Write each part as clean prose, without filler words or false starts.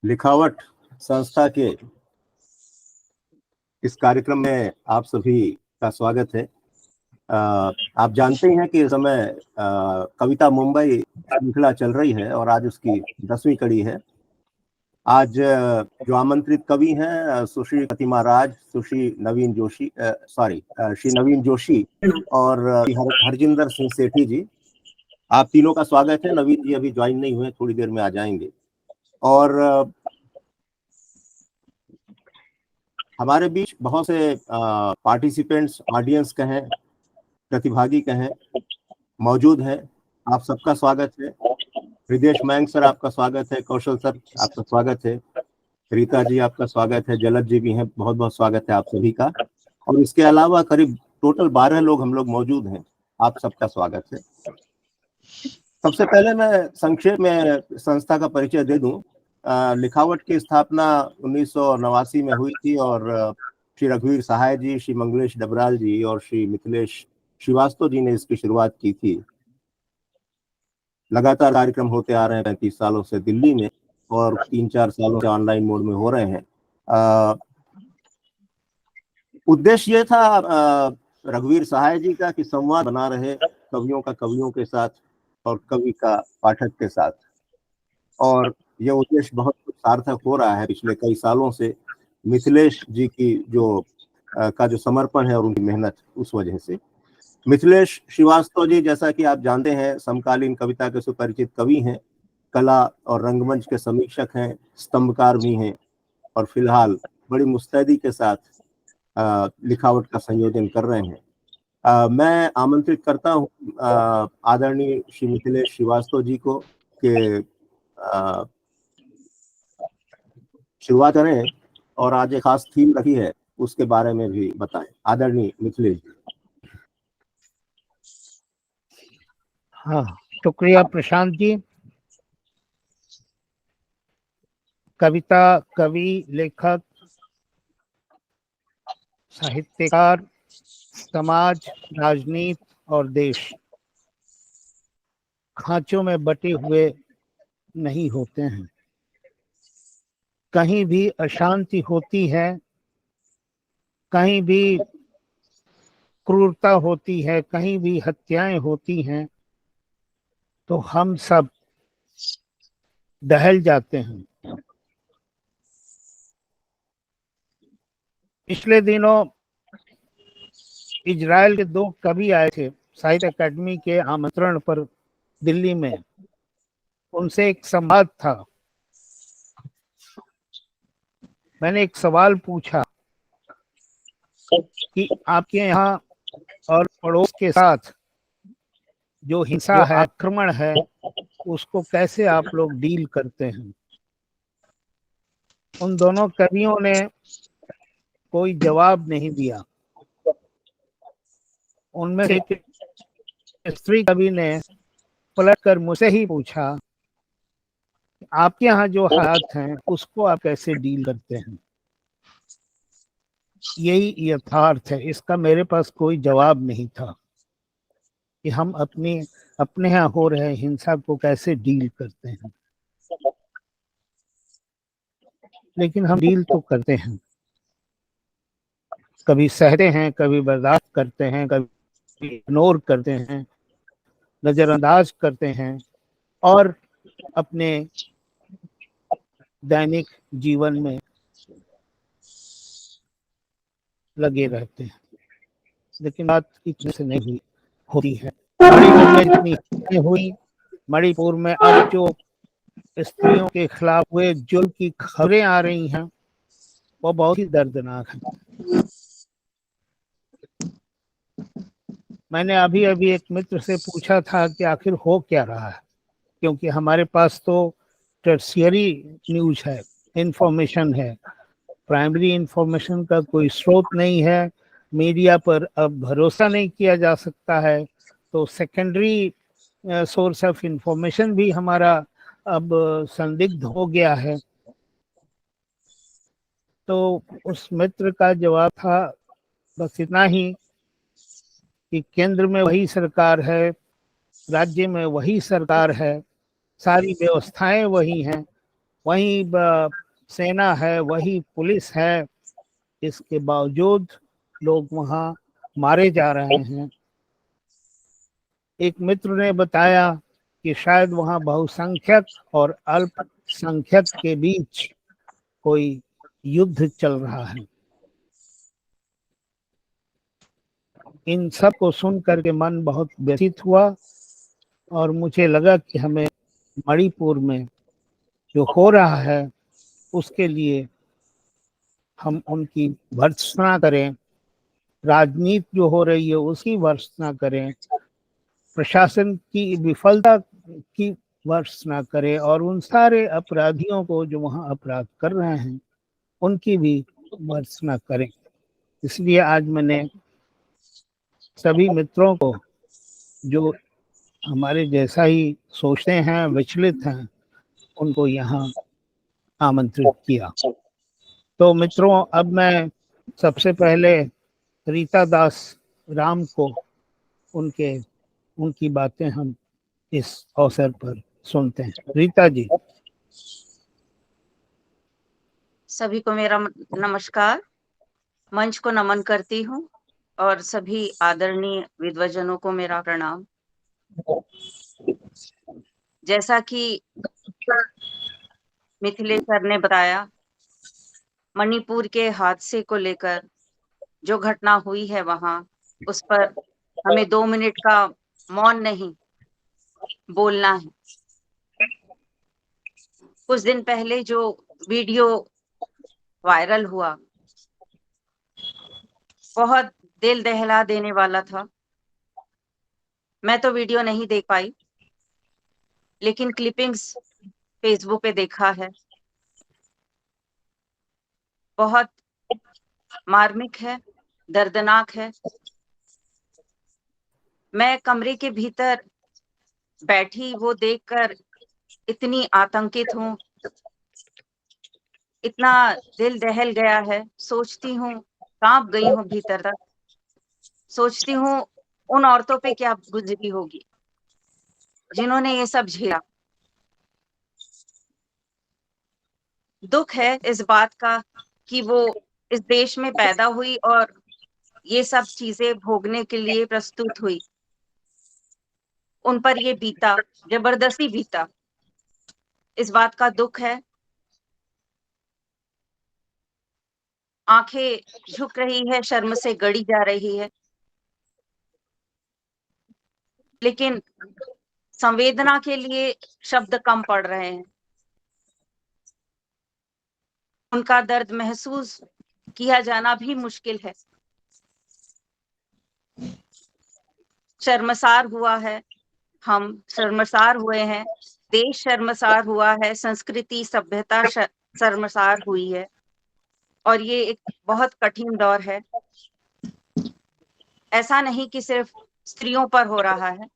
लिखावट संस्था के इस कार्यक्रम में आप सभी का स्वागत है। आप जानते हैं कि इस समय कविता मुंबई श्रृंखला चल रही है और आज उसकी 10वीं कड़ी है। आज जो आमंत्रित कवि हैं सुश्री प्रतिमा राज, सुश्री नवीन जोशी, श्री नवीन जोशी और हरजिंदर सिंह सेठी जी, आप तीनों का स्वागत है। नवीन जी अभी ज्वाइन नहीं हुए, थोड़ी देर में आ जाएंगे। और हमारे बीच बहुत से पार्टिसिपेंट्स, ऑडियंस कहें, प्रतिभागी कहें, मौजूद हैं। आप सबका स्वागत है। हृदयेश मयंक सर आपका स्वागत है, कौशल सर आपका स्वागत है, रीता जी आपका स्वागत है, जलद जी भी हैं, बहुत बहुत स्वागत है आप सभी का। और इसके अलावा करीब टोटल 12 लोग हम लोग मौजूद हैं, आप सबका स्वागत है। सबसे पहले मैं संक्षेप में संस्था का परिचय दे दूं। लिखावट की स्थापना 1989 में हुई थी और श्री रघुवीर सहाय जी, श्री मंगलेश डबराल जी और श्री मिथिलेश श्रीवास्तव जी ने इसकी शुरुआत की थी। लगातार कार्यक्रम होते आ रहे हैं 35 सालों से दिल्ली में और 3-4 सालों से ऑनलाइन मोड में हो रहे हैं। उद्देश्य ये था रघुवीर सहाय जी का कि संवाद बना रहे कवियों का कवियों के साथ और कवि का पाठक के साथ, और यह उद्देश्य बहुत सार्थक हो रहा है पिछले कई सालों से। मिथिलेश जी की जो समर्पण है और उनकी मेहनत, उस वजह से। मिथिलेश श्रीवास्तव जी, जैसा कि आप जानते हैं, समकालीन कविता के सुपरिचित कवि हैं, कला और रंगमंच के समीक्षक हैं, स्तंभकार भी हैं और फिलहाल बड़ी मुस्तैदी के साथ लिखावट का संयोजन कर रहे हैं। मैं आमंत्रित करता हूँ आदरणीय श्री मिथिलेश श्रीवास्तव जी को कि शुरुआत करें और आज एक खास थीम रखी है उसके बारे में भी बताएं। आदरणीय मिथिलेश जी। हाँ, शुक्रिया प्रशांत जी। कविता, कवि, लेखक, साहित्यकार, समाज, राजनीति और देश खांचों में बटे हुए नहीं होते हैं। कहीं भी अशांति होती है, कहीं भी क्रूरता होती है, कहीं भी हत्याएं होती हैं, तो हम सब दहल जाते हैं। पिछले दिनों इजराइल के 2 कवि आए थे साहित्य अकादमी के आमंत्रण पर दिल्ली में। उनसे एक संवाद था। मैंने एक सवाल पूछा कि आपके यहाँ और पड़ोस के साथ जो हिंसा है, आक्रमण है, उसको कैसे आप लोग डील करते हैं। उन दोनों कवियों ने कोई जवाब नहीं दिया। उनमें से एक स्त्री कवि ने पलट कर मुझसे ही पूछा, आपके यहाँ जो हालात हैं उसको आप कैसे डील करते हैं। यही यथार्थ है। इसका मेरे पास कोई जवाब नहीं था कि हम अपने यहाँ हो रहे हिंसा को कैसे डील करते हैं, लेकिन हम डील तो करते हैं। कभी सहते हैं, कभी बर्दाश्त करते हैं, कभी इग्नोर करते हैं, नजरअंदाज करते हैं और अपने दैनिक जीवन में लगे रहते हैं। लेकिन बात इतने से नहीं होती है। मणिपुर में जितनी हुई, मणिपुर में अब जो स्त्रियों के खिलाफ हुए जुल्म की खबरें आ रही हैं, वो बहुत ही दर्दनाक है। मैंने अभी एक मित्र से पूछा था कि आखिर हो क्या रहा है, क्योंकि हमारे पास तो टर्शियरी न्यूज है, इंफॉर्मेशन है, प्राइमरी इंफॉर्मेशन का कोई स्रोत नहीं है। मीडिया पर अब भरोसा नहीं किया जा सकता है, तो सेकेंडरी सोर्स ऑफ इंफॉर्मेशन भी हमारा अब संदिग्ध हो गया है। तो उस मित्र का जवाब था बस इतना ही कि केंद्र में वही सरकार है, राज्य में वही सरकार है, सारी व्यवस्थाएं वही हैं, वही सेना है, वही पुलिस है, इसके बावजूद लोग वहाँ मारे जा रहे हैं। एक मित्र ने बताया कि शायद वहाँ बहुसंख्यक और अल्पसंख्यक के बीच कोई युद्ध चल रहा है। इन सब को सुन करके मन बहुत व्यथित हुआ और मुझे लगा कि हमें मणिपुर में जो हो रहा है उसके लिए हम उनकी भर्त्सना करें, राजनीति जो हो रही है उसकी भर्त्सना करें, प्रशासन की विफलता की भर्त्सना करें और उन सारे अपराधियों को जो वहाँ अपराध कर रहे हैं उनकी भी भर्त्सना करें। इसलिए आज मैंने सभी मित्रों को जो हमारे जैसा ही सोचते हैं, विचलित हैं, उनको यहाँ आमंत्रित किया। तो मित्रों, अब मैं सबसे पहले रीता दास राम को उनकी बातें हम इस अवसर पर सुनते हैं। रीता जी। सभी को मेरा नमस्कार, मंच को नमन करती हूँ और सभी आदरणीय विद्वजनों को मेरा प्रणाम। जैसा कि मिथिलेश सर ने बताया, मणिपुर के हादसे को लेकर जो घटना हुई है वहां, उस पर हमें 2 मिनट का मौन नहीं बोलना है। कुछ दिन पहले जो वीडियो वायरल हुआ बहुत दिल दहला देने वाला था। मैं तो वीडियो नहीं देख पाई, लेकिन क्लिपिंग्स फेसबुक पे देखा है। बहुत मार्मिक है, दर्दनाक है। मैं कमरे के भीतर बैठी वो देखकर इतनी आतंकित हूँ, इतना दिल दहल गया है। सोचती हूँ, कांप गई हूँ भीतर तक। सोचती हूँ उन औरतों पे क्या गुजरी होगी जिन्होंने ये सब झेला। दुख है इस बात का कि वो इस देश में पैदा हुई और ये सब चीजें भोगने के लिए प्रस्तुत हुई। उन पर ये बीता, जबरदस्ती बीता। इस बात का दुख है। आंखें झुक रही है, शर्म से गड़ी जा रही है, लेकिन संवेदना के लिए शब्द कम पड़ रहे हैं। उनका दर्द महसूस किया जाना भी मुश्किल है। शर्मसार हुआ है, हम शर्मसार हुए हैं, देश शर्मसार हुआ है, संस्कृति सभ्यता शर्मसार हुई है और ये एक बहुत कठिन दौर है। ऐसा नहीं कि सिर्फ स्त्रियों पर हो रहा है।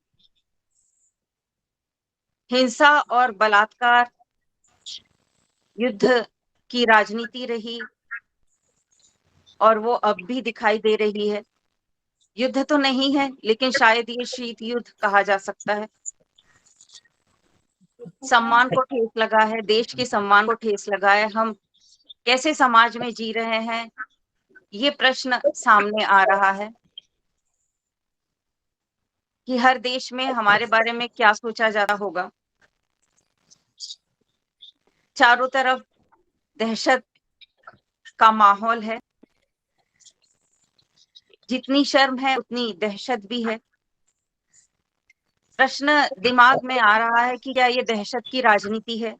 हिंसा और बलात्कार युद्ध की राजनीति रही और वो अब भी दिखाई दे रही है। युद्ध तो नहीं है, लेकिन शायद ये शीत युद्ध कहा जा सकता है। सम्मान को ठेस लगा है, देश के सम्मान को ठेस लगा है। हम कैसे समाज में जी रहे हैं, ये प्रश्न सामने आ रहा है कि हर देश में हमारे बारे में क्या सोचा जाता होगा। चारों तरफ दहशत का माहौल है। जितनी शर्म है उतनी दहशत भी है। प्रश्न दिमाग में आ रहा है कि क्या ये दहशत की राजनीति है।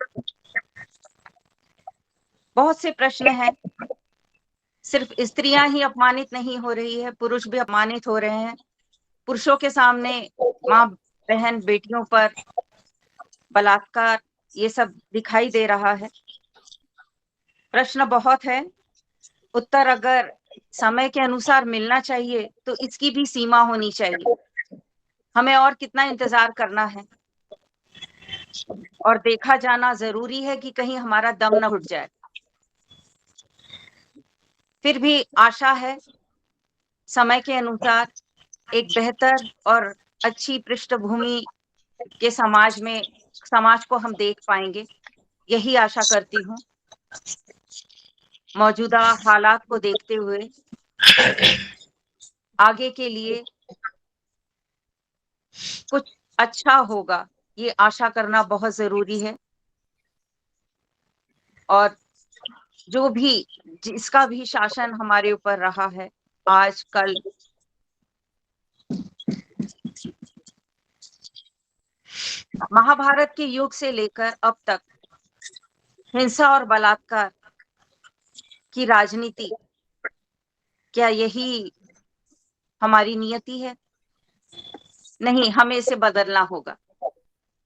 बहुत से प्रश्न हैं। सिर्फ स्त्रियां ही अपमानित नहीं हो रही है, पुरुष भी अपमानित हो रहे हैं। पुरुषों के सामने माँ, बहन, बेटियों पर बलात्कार, ये सब दिखाई दे रहा है। प्रश्न बहुत है। उत्तर अगर समय के अनुसार मिलना चाहिए तो इसकी भी सीमा होनी चाहिए। हमें और कितना इंतजार करना है और देखा जाना जरूरी है कि कहीं हमारा दम न घुट जाए। फिर भी आशा है समय के अनुसार एक बेहतर और अच्छी पृष्ठभूमि के समाज में समाज को हम देख पाएंगे, यही आशा करती हूँ। मौजूदा हालात को देखते हुए आगे के लिए कुछ अच्छा होगा, ये आशा करना बहुत जरूरी है। और जो भी जिसका भी शासन हमारे ऊपर रहा है आज कल, महाभारत के युग से लेकर अब तक हिंसा और बलात्कार की राजनीति, क्या यही हमारी नियति है? नहीं, हमें इसे बदलना होगा।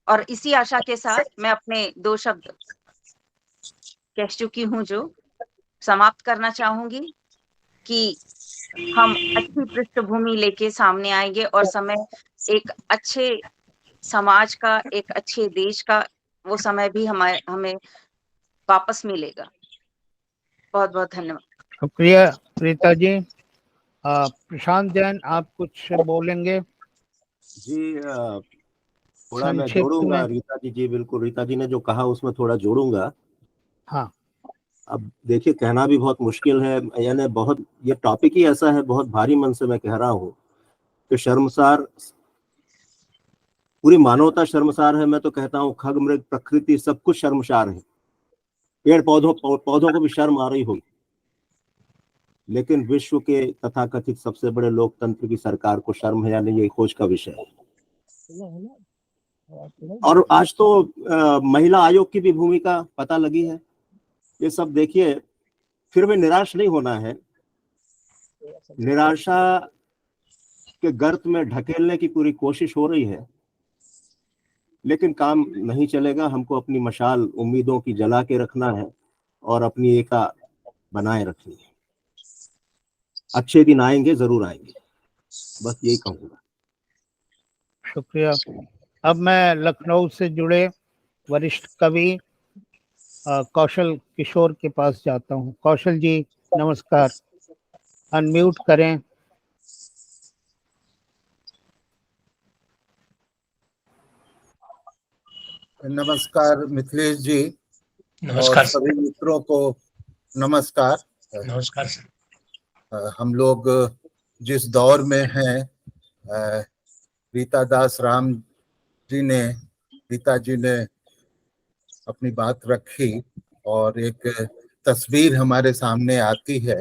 और इसी आशा के साथ मैं अपने 2 शब्द कह चुकी हूँ जो समाप्त करना चाहूंगी कि हम अच्छी पृष्ठभूमि लेके सामने आएंगे और समय एक अच्छे समाज का, एक अच्छे देश का, वो समय भी हमें वापस मिलेगा। बहुत बहुत धन्यवाद। शुक्रिया रीता जी। प्रशांत जैन, आप कुछ बोलेंगे? जी, थोड़ा मैं संक्षिप्त जोड़ूंगा में। रीता जी बिल्कुल, रीता जी ने जो कहा उसमें थोड़ा जोड़ूंगा। हाँ, अब देखिए, कहना भी बहुत मुश्किल है, यानी बहुत, ये टॉपिक ही ऐसा है, बहुत भारी मन से मैं कह रहा हूँ कि शर्मसार, पूरी मानवता शर्मसार है। मैं तो कहता हूँ खग मृग प्रकृति सब कुछ शर्मसार है। पेड़ पौधों को भी शर्म आ रही होगी, लेकिन विश्व के तथाकथित सबसे बड़े लोकतंत्र की सरकार को शर्म है या नहीं, ये खोज का विषय है। और आज तो महिला आयोग की भी भूमिका पता लगी है। ये सब देखिए, फिर भी निराश नहीं होना है। निराशा के गर्त में ढकेलने की पूरी कोशिश हो रही है, लेकिन काम नहीं चलेगा। हमको अपनी मशाल उम्मीदों की जला के रखना है और अपनी एका बनाए रखनी है। अच्छे दिन आएंगे, जरूर आएंगे, बस यही कहूँगा। शुक्रिया। अब मैं लखनऊ से जुड़े वरिष्ठ कवि कौशल किशोर के पास जाता हूँ। कौशल जी नमस्कार, अनम्यूट करें। नमस्कार मिथिलेश जी, नमस्कार और सभी मित्रों को नमस्कार। नमस्कार सर। हम लोग जिस दौर में हैं, रीता दास राम जी ने, रीता जी ने अपनी बात रखी और एक तस्वीर हमारे सामने आती है।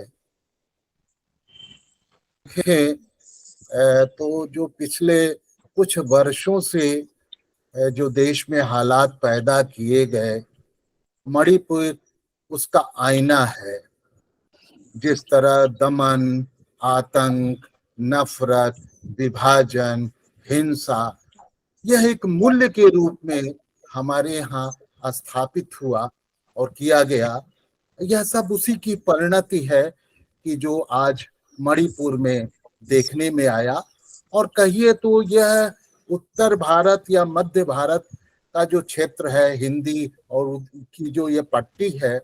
तो जो पिछले कुछ वर्षों से जो देश में हालात पैदा किए गए, मणिपुर उसका आईना है। जिस तरह दमन, आतंक, नफरत, विभाजन, हिंसा, यह एक मूल्य के रूप में हमारे यहाँ स्थापित हुआ और किया गया, यह सब उसी की परिणति है कि जो आज मणिपुर में देखने में आया। और कहिए तो यह उत्तर भारत या मध्य भारत का जो क्षेत्र है, हिंदी और की जो ये पट्टी है,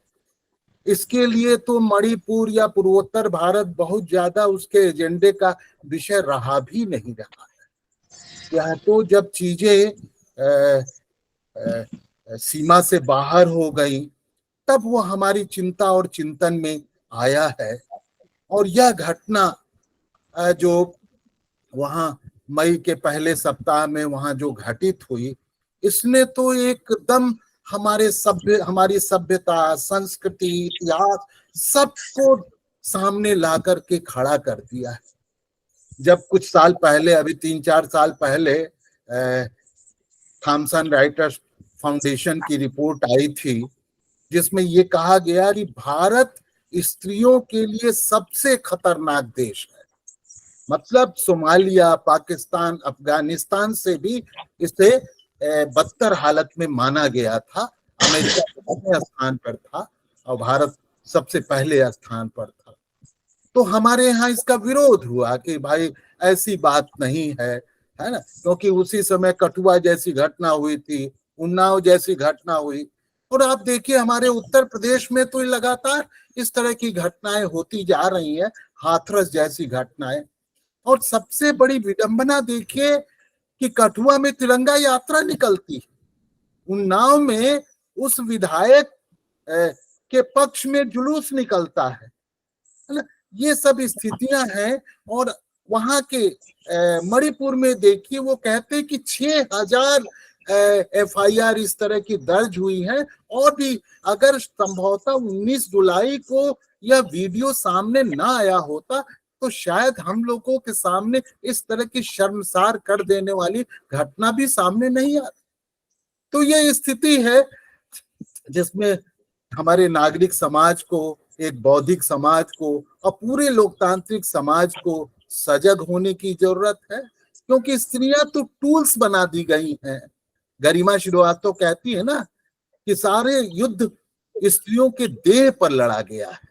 इसके लिए तो मणिपुर या पूर्वोत्तर भारत बहुत ज्यादा उसके एजेंडे का विषय रहा भी नहीं रहा है। यह तो जब चीजें सीमा से बाहर हो गई, तब वो हमारी चिंता और चिंतन में आया है। और यह घटना जो वहां मई के पहले सप्ताह में वहां जो घटित हुई, इसने तो एकदम हमारी सभ्यता, संस्कृति, इतिहास सबको सामने ला करके खड़ा कर दिया है। जब कुछ साल पहले, अभी 3-4 साल पहले, थॉमसन राइटर्स फाउंडेशन की रिपोर्ट आई थी, जिसमें ये कहा गया कि भारत स्त्रियों के लिए सबसे खतरनाक देश है। मतलब सोमालिया, पाकिस्तान, अफगानिस्तान से भी इसे बदतर हालत में माना गया था। अमेरिका पहले स्थान पर था और भारत सबसे पहले स्थान पर था। तो हमारे यहाँ इसका विरोध हुआ कि भाई ऐसी बात नहीं है ना, क्योंकि उसी समय कठुआ जैसी घटना हुई थी, उन्नाव जैसी घटना हुई। और आप देखिए हमारे उत्तर प्रदेश में तो लगातार इस तरह की घटनाएं होती जा रही हैं, हाथरस जैसी घटनाएं। और सबसे बड़ी विडंबना देखिए कि कठुआ में तिरंगा यात्रा निकलती है, उन्नाव में उस विधायक के पक्ष में जुलूस निकलता है ना। ये सब स्थितियां हैं। और वहां के मणिपुर में देखिए, वो कहते हैं कि 6000 FIR इस तरह की दर्ज हुई है। और भी अगर संभवतः 19 जुलाई को यह वीडियो सामने ना आया होता तो शायद हम लोगों के सामने इस तरह की शर्मसार कर देने वाली घटना भी सामने नहीं आती। तो ये स्थिति है जिसमें हमारे नागरिक समाज को, एक बौद्धिक समाज को और पूरे लोकतांत्रिक समाज को सजग होने की जरूरत है। क्योंकि स्त्रियां तो टूल्स बना दी गई हैं। गरिमा श्रीवास्तव कहती है ना कि सारे युद्ध स्त्रियों के देह पर लड़ा गया है।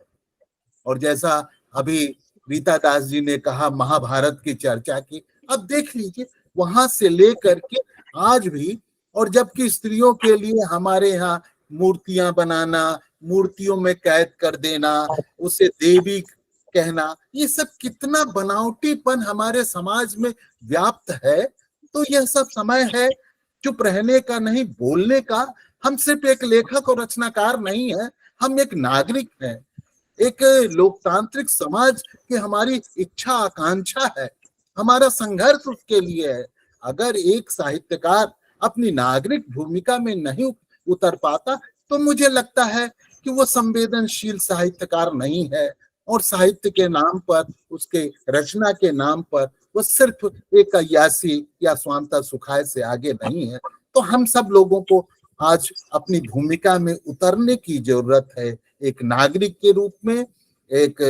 और जैसा अभी रीता दास जी ने कहा, महाभारत की चर्चा की, अब देख लीजिए वहां से लेकर के आज भी। और जबकि स्त्रियों के लिए हमारे यहाँ मूर्तियां बनाना, मूर्तियों में कैद कर देना, उसे देवी कहना, ये सब कितना बनावटीपन हमारे समाज में व्याप्त है। तो यह सब समय है चुप रहने का नहीं, बोलने का। हम सिर्फ एक लेखक और रचनाकार नहीं है, हम एक नागरिक हैं। एक लोकतांत्रिक समाज की हमारी इच्छा आकांक्षा है, हमारा संघर्ष उसके लिए है। अगर एक साहित्यकार अपनी नागरिक भूमिका में नहीं उतर पाता तो मुझे लगता है कि वो संवेदनशील साहित्यकार नहीं है। और साहित्य के नाम पर, उसके रचना के नाम पर वो सिर्फ एक अय्यासी या स्वांतः सुखाय से आगे नहीं है। तो हम सब लोगों को आज अपनी भूमिका में उतरने की जरूरत है, एक नागरिक के रूप में, एक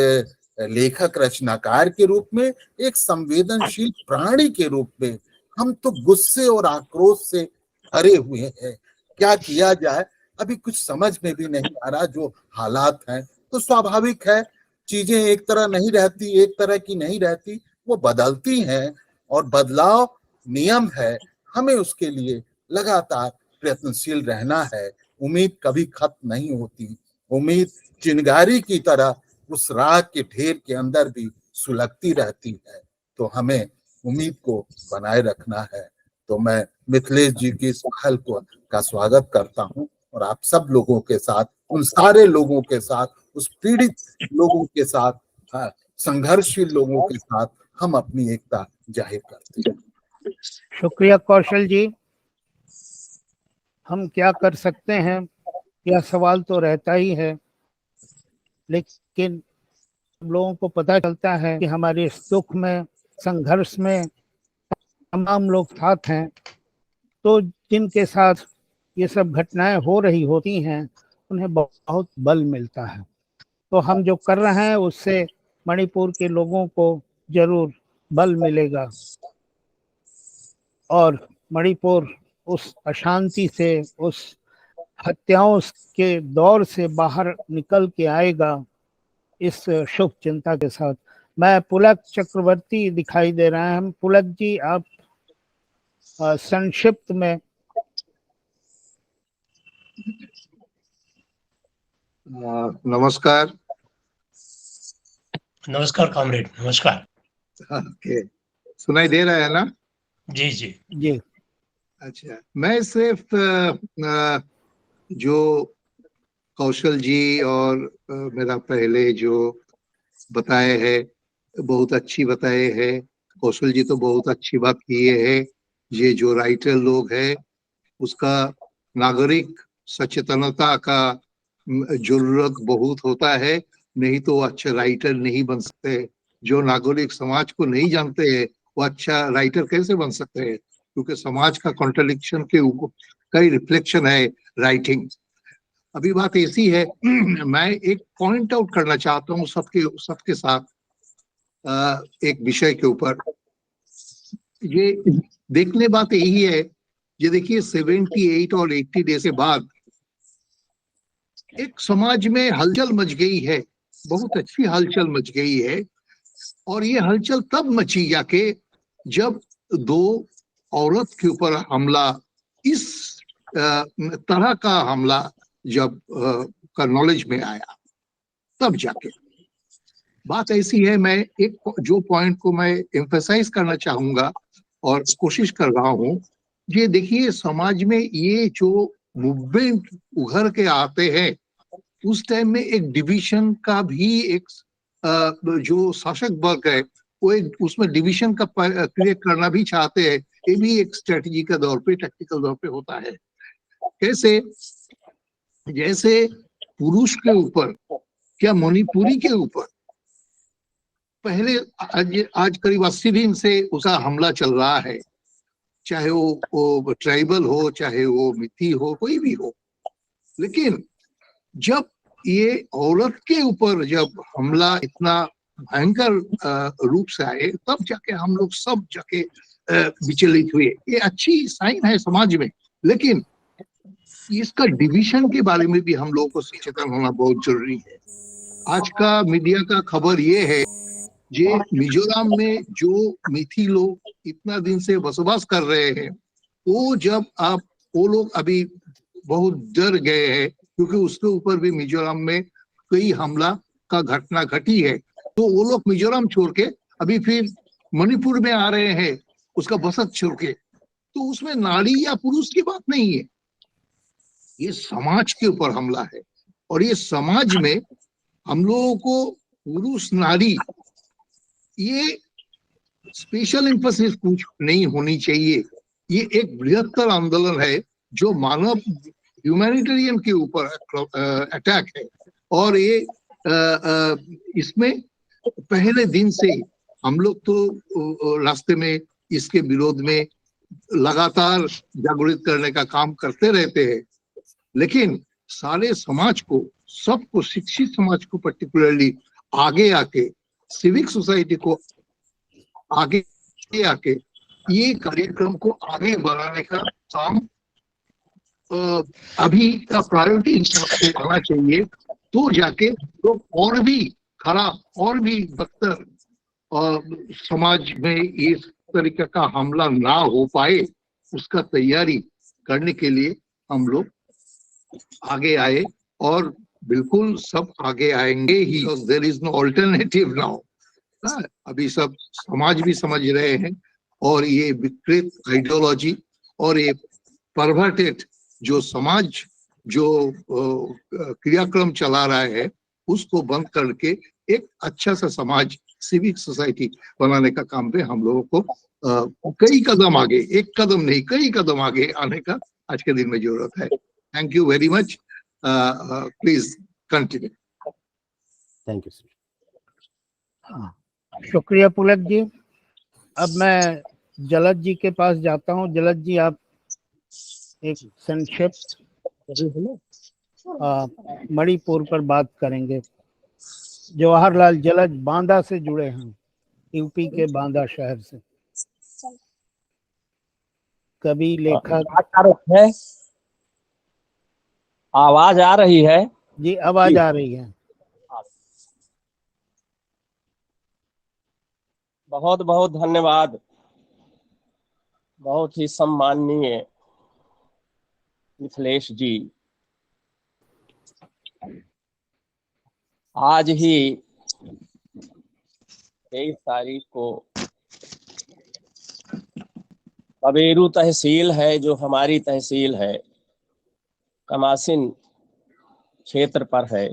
लेखक रचनाकार के रूप में, एक संवेदनशील प्राणी के रूप में। हम तो गुस्से और आक्रोश से भरे हुए हैं। क्या किया जाए अभी कुछ समझ में भी नहीं आ रहा। जो हालात हैं तो स्वाभाविक है, चीजें एक तरह नहीं रहती, एक तरह की नहीं रहती, वो बदलती हैं। और बदलाव नियम है, हमें उसके लिए लगातार प्रयत्नशील रहना है। उम्मीद कभी खत्म नहीं होती। उम्मीद चिंगारी की तरह उस राख के ढेर के अंदर भी सुलगती रहती है। तो हमें उम्मीद को बनाए रखना है। तो मैं मिथिलेश जी की इस पहल का स्वागत करता हूं और आप सब लोगों के साथ, उन सारे लोगों के साथ, उस पीड़ित लोगों के साथ, संघर्षशील लोगों के साथ हम अपनी एकता जाहिर करते हैं। शुक्रिया कौशल जी। हम क्या कर सकते हैं, यह सवाल तो रहता ही है, लेकिन लोगों को पता चलता है कि हमारे सुख में, संघर्ष में तमाम लोग साथ हैं। तो जिनके साथ ये सब घटनाएं हो रही होती हैं उन्हें बहुत बल मिलता है। तो हम जो कर रहे हैं उससे मणिपुर के लोगों को जरूर बल मिलेगा और मणिपुर उस अशांति से, उस हत्याओं के दौर से बाहर निकल के आएगा, इस शुभ चिंता के साथ। मैं पुलक चक्रवर्ती दिखाई दे रहा है। पुलक जी, आप संक्षिप्त में। नमस्कार। नमस्कार कॉमरेड, नमस्कार। ओके, सुनाई दे रहा है ना? जी जी जी। अच्छा, मैं सिर्फ जो कौशल जी और मेरा पहले जो बताए हैं, बहुत अच्छी बताए हैं। कौशल जी तो बहुत अच्छी बात किए हैं। ये जो राइटर लोग हैं उसका नागरिक सचेतनता का जरूरत बहुत होता है, नहीं तो वो अच्छे राइटर नहीं बन सकते। जो नागरिक समाज को नहीं जानते हैं वो अच्छा राइटर कैसे बन सकते हैं? क्योंकि समाज का कॉन्ट्रडिक्शन के ऊपर कई रिफ्लेक्शन है राइटिंग। अभी बात ऐसी है, मैं एक पॉइंट आउट करना चाहता हूँ सबके साथ एक विषय के ऊपर। ये देखने बात यही है, ये देखिए 78 और 80 डे के बाद एक समाज में हलचल मच गई है, बहुत अच्छी हलचल मच गई है। और ये हलचल तब मची जाके जब दो औरत के ऊपर हमला, इस तरह का हमला जब का नॉलेज में आया, तब जाके बात ऐसी है। मैं एक जो पॉइंट को मैं एम्फसाइज करना चाहूंगा और कोशिश कर रहा हूं, ये देखिए समाज में ये जो मूवमेंट उभर के आते हैं, उस टाइम में एक डिवीजन का भी एक जो शासक वर्ग है वो एक उसमें डिवीजन का क्रिएट करना भी चाहते हैं। ये भी एक स्ट्रेटजी का दौर पे, टैक्टिकल दौर पे होता है। कैसे? जैसे पुरुष के ऊपर, क्या मणिपुरी के ऊपर पहले आज करीब 80 दिन से उसका हमला चल रहा है, चाहे वो ट्राइबल हो, चाहे वो मिथि हो, कोई भी हो। लेकिन जब ये औरत के ऊपर जब हमला इतना भयंकर रूप से आए, तब जाके हम लोग सब जाके विचलित हुए। ये अच्छी साइन है समाज में, लेकिन इसका डिवीजन के बारे में भी हम लोगों को सचेतन होना बहुत जरूरी है। आज का मीडिया का खबर ये है, जे मिजोरम में जो मिथि लोग इतना दिन से बसवास कर रहे हैं, वो जब आप वो लोग अभी बहुत डर गए हैं, क्योंकि उसके ऊपर भी मिजोरम में कई हमला का घटना घटी है, तो वो लोग मिजोरम छोड़ के अभी फिर मणिपुर में आ रहे हैं, उसका बसत छोड़ के। तो उसमें नारी या पुरुष की बात नहीं है, ये समाज के ऊपर हमला है। और ये समाज में हम लोगों को पुरुष नारी, ये स्पेशल एम्फेसिस कुछ नहीं होनी चाहिए। ये एक बृहत्तर आंदोलन है जो मानव ह्यूमैनिटेरियन के ऊपर अटैक है। और ये इसमें पहले दिन से हम लोग तो रास्ते में इसके विरोध में लगातार जागृत करने का काम करते रहते हैं, लेकिन सारे समाज को, सबको, शिक्षित समाज को पर्टिकुलरली आगे आके, सिविक सोसाइटी को आगे आके ये कार्यक्रम को आगे बढ़ाने का काम अभी का प्रायोरिटी हिसाब से होना चाहिए। तो जाके लोग और भी खराब, और भी बदतर समाज में इस तरीके का हमला ना हो पाए, उसका तैयारी करने के लिए हम लोग आगे आए। और बिल्कुल सब आगे आएंगे ही, there is no alternative now. अभी सब समाज भी समझ रहे हैं, और ये विकृत आइडियोलॉजी और ये परवर्टेड जो समाज जो क्रियाक्रम चला रहा है, उसको बंद करके एक अच्छा सा समाज, सिविक सोसाइटी बनाने का काम पे हम लोगों को कई कदम आगे, एक कदम नहीं कई कदम आगे आने का आज के दिन में जरूरत है। Thank you very much. Please continue. Thank you sir. हाँ, शुक्रिया पुलक जी। अब मैं जलद जी के पास जाता हूँ। जलद जी, आप एक संक्षिप्त मणिपुर पर बात करेंगे। जवाहरलाल जलद बांदा से जुड़े हैं, यूपी के बांदा शहर से। कवि, लेखक है। आवाज आ रही है जी? आवाज आ रही है। बहुत बहुत धन्यवाद। बहुत ही सम्माननीय मिथिलेश जी, आज ही 23 तारीख को बबेरू तहसील है, जो हमारी तहसील है, कमासिन क्षेत्र पर है।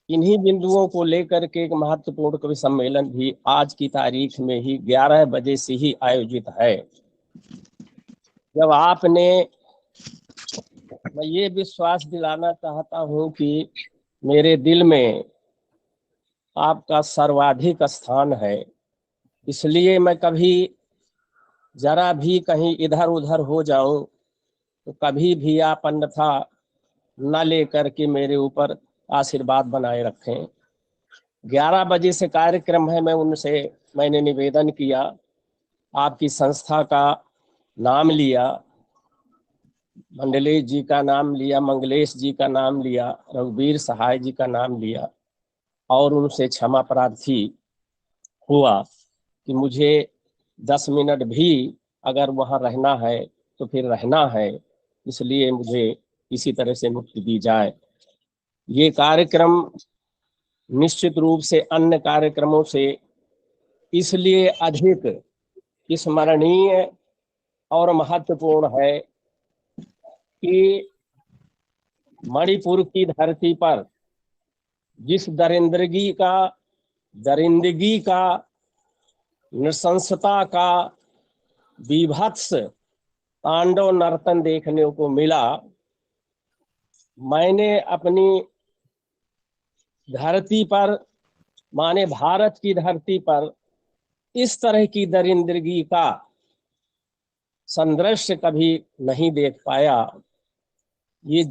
इन्हीं बिंदुओं को लेकर के एक महत्वपूर्ण कवि सम्मेलन भी आज की तारीख में ही 11 बजे से ही आयोजित है। जब आपने, मैं ये विश्वास दिलाना चाहता हूं कि मेरे दिल में आपका सर्वाधिक स्थान है, इसलिए मैं कभी जरा भी कहीं इधर उधर हो जाऊं तो कभी भी आप अन्यथा न लेकर के मेरे ऊपर आशीर्वाद बनाए रखें। 11 बजे से कार्यक्रम है। मैंने निवेदन किया, आपकी संस्था का नाम लिया, मंडलेश जी का नाम लिया, मंगलेश जी का नाम लिया, रघुवीर सहाय जी का नाम लिया, और उनसे क्षमा प्रार्थी हुआ कि मुझे 10 मिनट भी अगर वहाँ रहना है तो फिर रहना है, इसलिए मुझे इसी तरह से मुक्ति दी जाए। ये कार्यक्रम निश्चित रूप से अन्य कार्यक्रमों से इसलिए अधिक स्मरणीय और महत्वपूर्ण है कि मणिपुर की धरती पर जिस दरिंदगी का नृशंसता का बीभत्स तांडव नर्तन देखने को मिला, मैंने अपनी धरती पर माने भारत की धरती पर इस तरह की दरिंदगी का संदृश्य कभी नहीं देख पाया। ये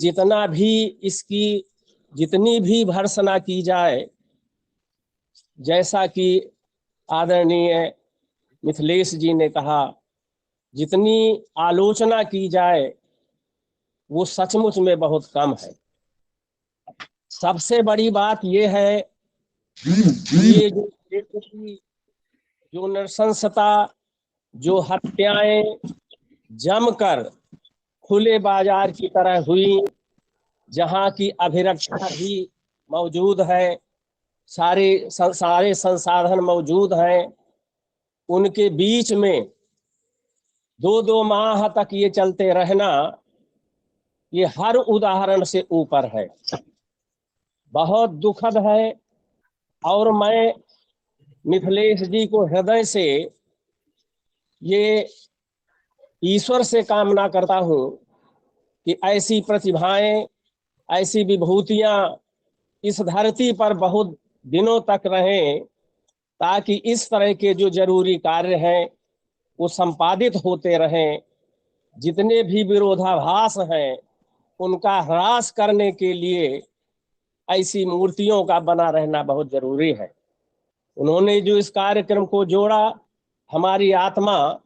जितनी भी भर्त्सना की जाए, जैसा कि आदरणीय मिथिलेश जी ने कहा, जितनी आलोचना की जाए वो सचमुच में बहुत कम है। सबसे बड़ी बात यह है ये जो नृशंसता, जो हत्याएं जमकर खुले बाजार की तरह हुई, जहां की अभिरक्षा भी मौजूद है, सारे संसाधन मौजूद हैं, उनके बीच में 2-2 माह तक ये चलते रहना, ये हर उदाहरण से ऊपर है, बहुत दुखद है। और मैं मिथिलेश जी को हृदय से ये ईश्वर से कामना करता हूं कि ऐसी प्रतिभाएं, ऐसी विभूतियां इस धरती पर बहुत दिनों तक रहें, ताकि इस तरह के जो जरूरी कार्य हैं वो संपादित होते रहें। जितने भी विरोधाभास हैं उनका ह्रास करने के लिए ऐसी मूर्तियों का बना रहना बहुत जरूरी है। उन्होंने जो इस कार्यक्रम को जोड़ा, हमारी आत्मा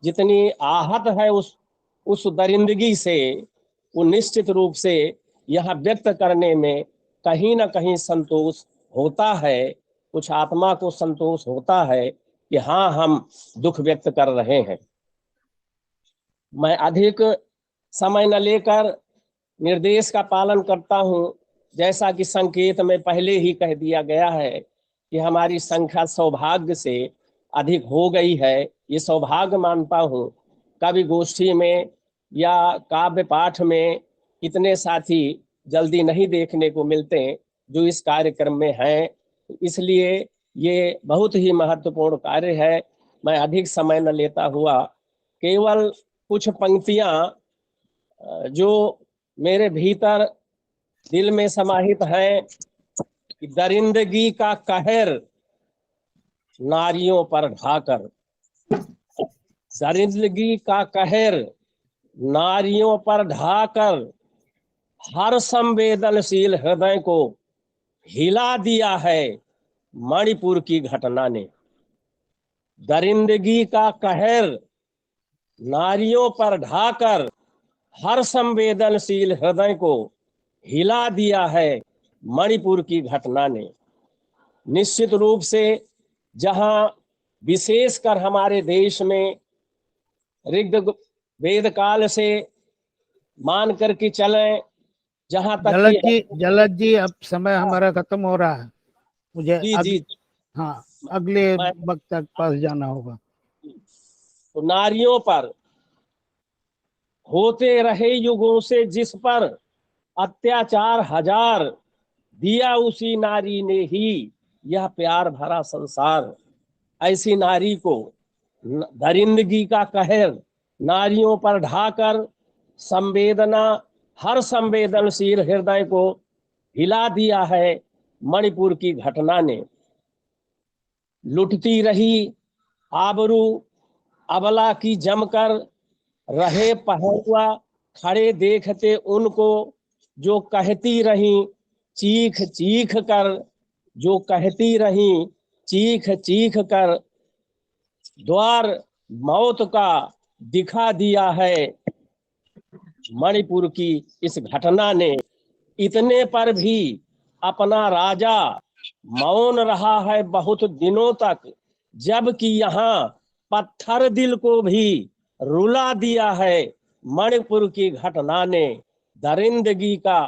जितनी आहत है उस दरिंदगी से, वो निश्चित रूप से यहाँ व्यक्त करने में कहीं ना कहीं संतोष होता है। कुछ आत्मा को संतोष होता है कि हाँ, हम दुख व्यक्त कर रहे हैं। मैं अधिक समय न लेकर निर्देश का पालन करता हूँ। जैसा कि संकेत में पहले ही कह दिया गया है कि हमारी संख्या सौभाग्य से अधिक हो गई है। ये सौभाग्य मानता हूँ। कवि गोष्ठी में या काव्य पाठ में इतने साथी जल्दी नहीं देखने को मिलते जो इस कार्यक्रम में हैं, इसलिए ये बहुत ही महत्वपूर्ण कार्य है। मैं अधिक समय न लेता हुआ केवल कुछ पंक्तियां जो मेरे भीतर दिल में समाहित हैं कि दरिंदगी का कहर नारियों पर ढाकर, दरिंदगी का कहर नारियों पर ढाकर हर संवेदनशील हृदय को हिला दिया है मणिपुर की घटना ने। दरिंदगी का कहर नारियों पर ढाकर हर संवेदनशील हृदय को हिला दिया है मणिपुर की घटना ने। निश्चित रूप से जहां विशेषकर हमारे देश में ऋग्वेद वेद काल से मान करके चलें, जहां तक जलद जी अब समय हमारा खत्म हो रहा है, मुझे जी हाँ अगले वक्त तक पास जाना होगा। तो नारियों पर होते रहे युगों से जिस पर अत्याचार हजार, दिया उसी नारी ने ही यह प्यार भरा संसार। ऐसी नारी को दरिंदगी का कहर नारियों पर ढाकर हर संवेदनशील हृदय को हिला दिया है मणिपुर की घटना ने। लुटती रही आबरू अबला की जमकर, रहे पहरुआ खड़े देखते उनको, जो कहती रही चीख चीख कर, जो कहती रही चीख चीख कर, द्वार मौत का दिखा दिया है मणिपुर की इस घटना ने। इतने पर भी अपना राजा मौन रहा है बहुत दिनों तक, जबकि यहाँ पत्थर दिल को भी रुला दिया है मणिपुर की घटना ने। दरिंदगी का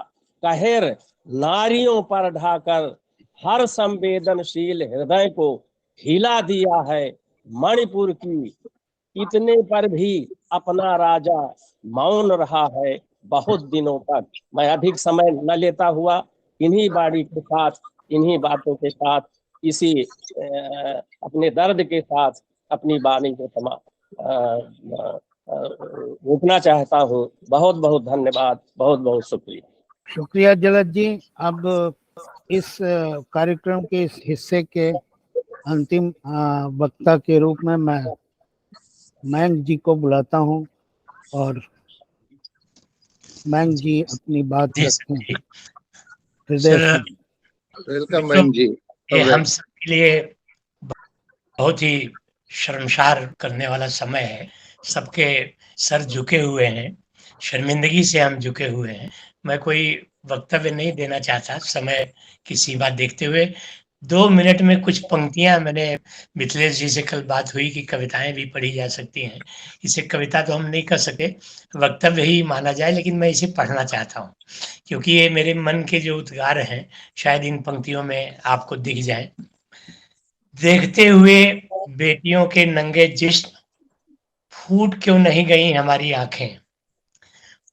कहर नारियों पर ढाकर हर संवेदनशील हृदय को हिला दिया है मणिपुर की। इतने पर भी अपना राजा मौन रहा है बहुत दिनों तक। मैं अधिक समय न लेता हुआ इन्हीं बाणी के साथ, इन्हीं बातों के साथ, इसी अपने दर्द के साथ अपनी वाणी को रोकना चाहता हूँ। बहुत बहुत धन्यवाद, बहुत बहुत शुक्रिया। शुक्रिया जगत जी। अब इस कार्यक्रम के इस हिस्से के अंतिम वक्ता के रूप में मैं मयंक जी को बुलाता हूँ, और मयंक जी अपनी बात रखें हृदय से। वेलकम मैम जी। ये हम सबके लिए बहुत ही शर्मसार करने वाला समय है। सबके सर झुके हुए हैं, शर्मिंदगी से हम झुके हुए हैं। मैं कोई वक्तव्य नहीं देना चाहता समय की सीमा देखते हुए। 2 मिनट में कुछ पंक्तियां, मैंने मिथिलेश जी से कल बात हुई कि कविताएं भी पढ़ी जा सकती हैं। इसे कविता तो हम नहीं कर सके, वक्तव्य ही माना जाए, लेकिन मैं इसे पढ़ना चाहता हूँ क्योंकि ये मेरे मन के जो उद्गार हैं शायद इन पंक्तियों में आपको दिख जाए। देखते हुए बेटियों के नंगे जिस्म फूट क्यों नहीं गई हमारी आंखें,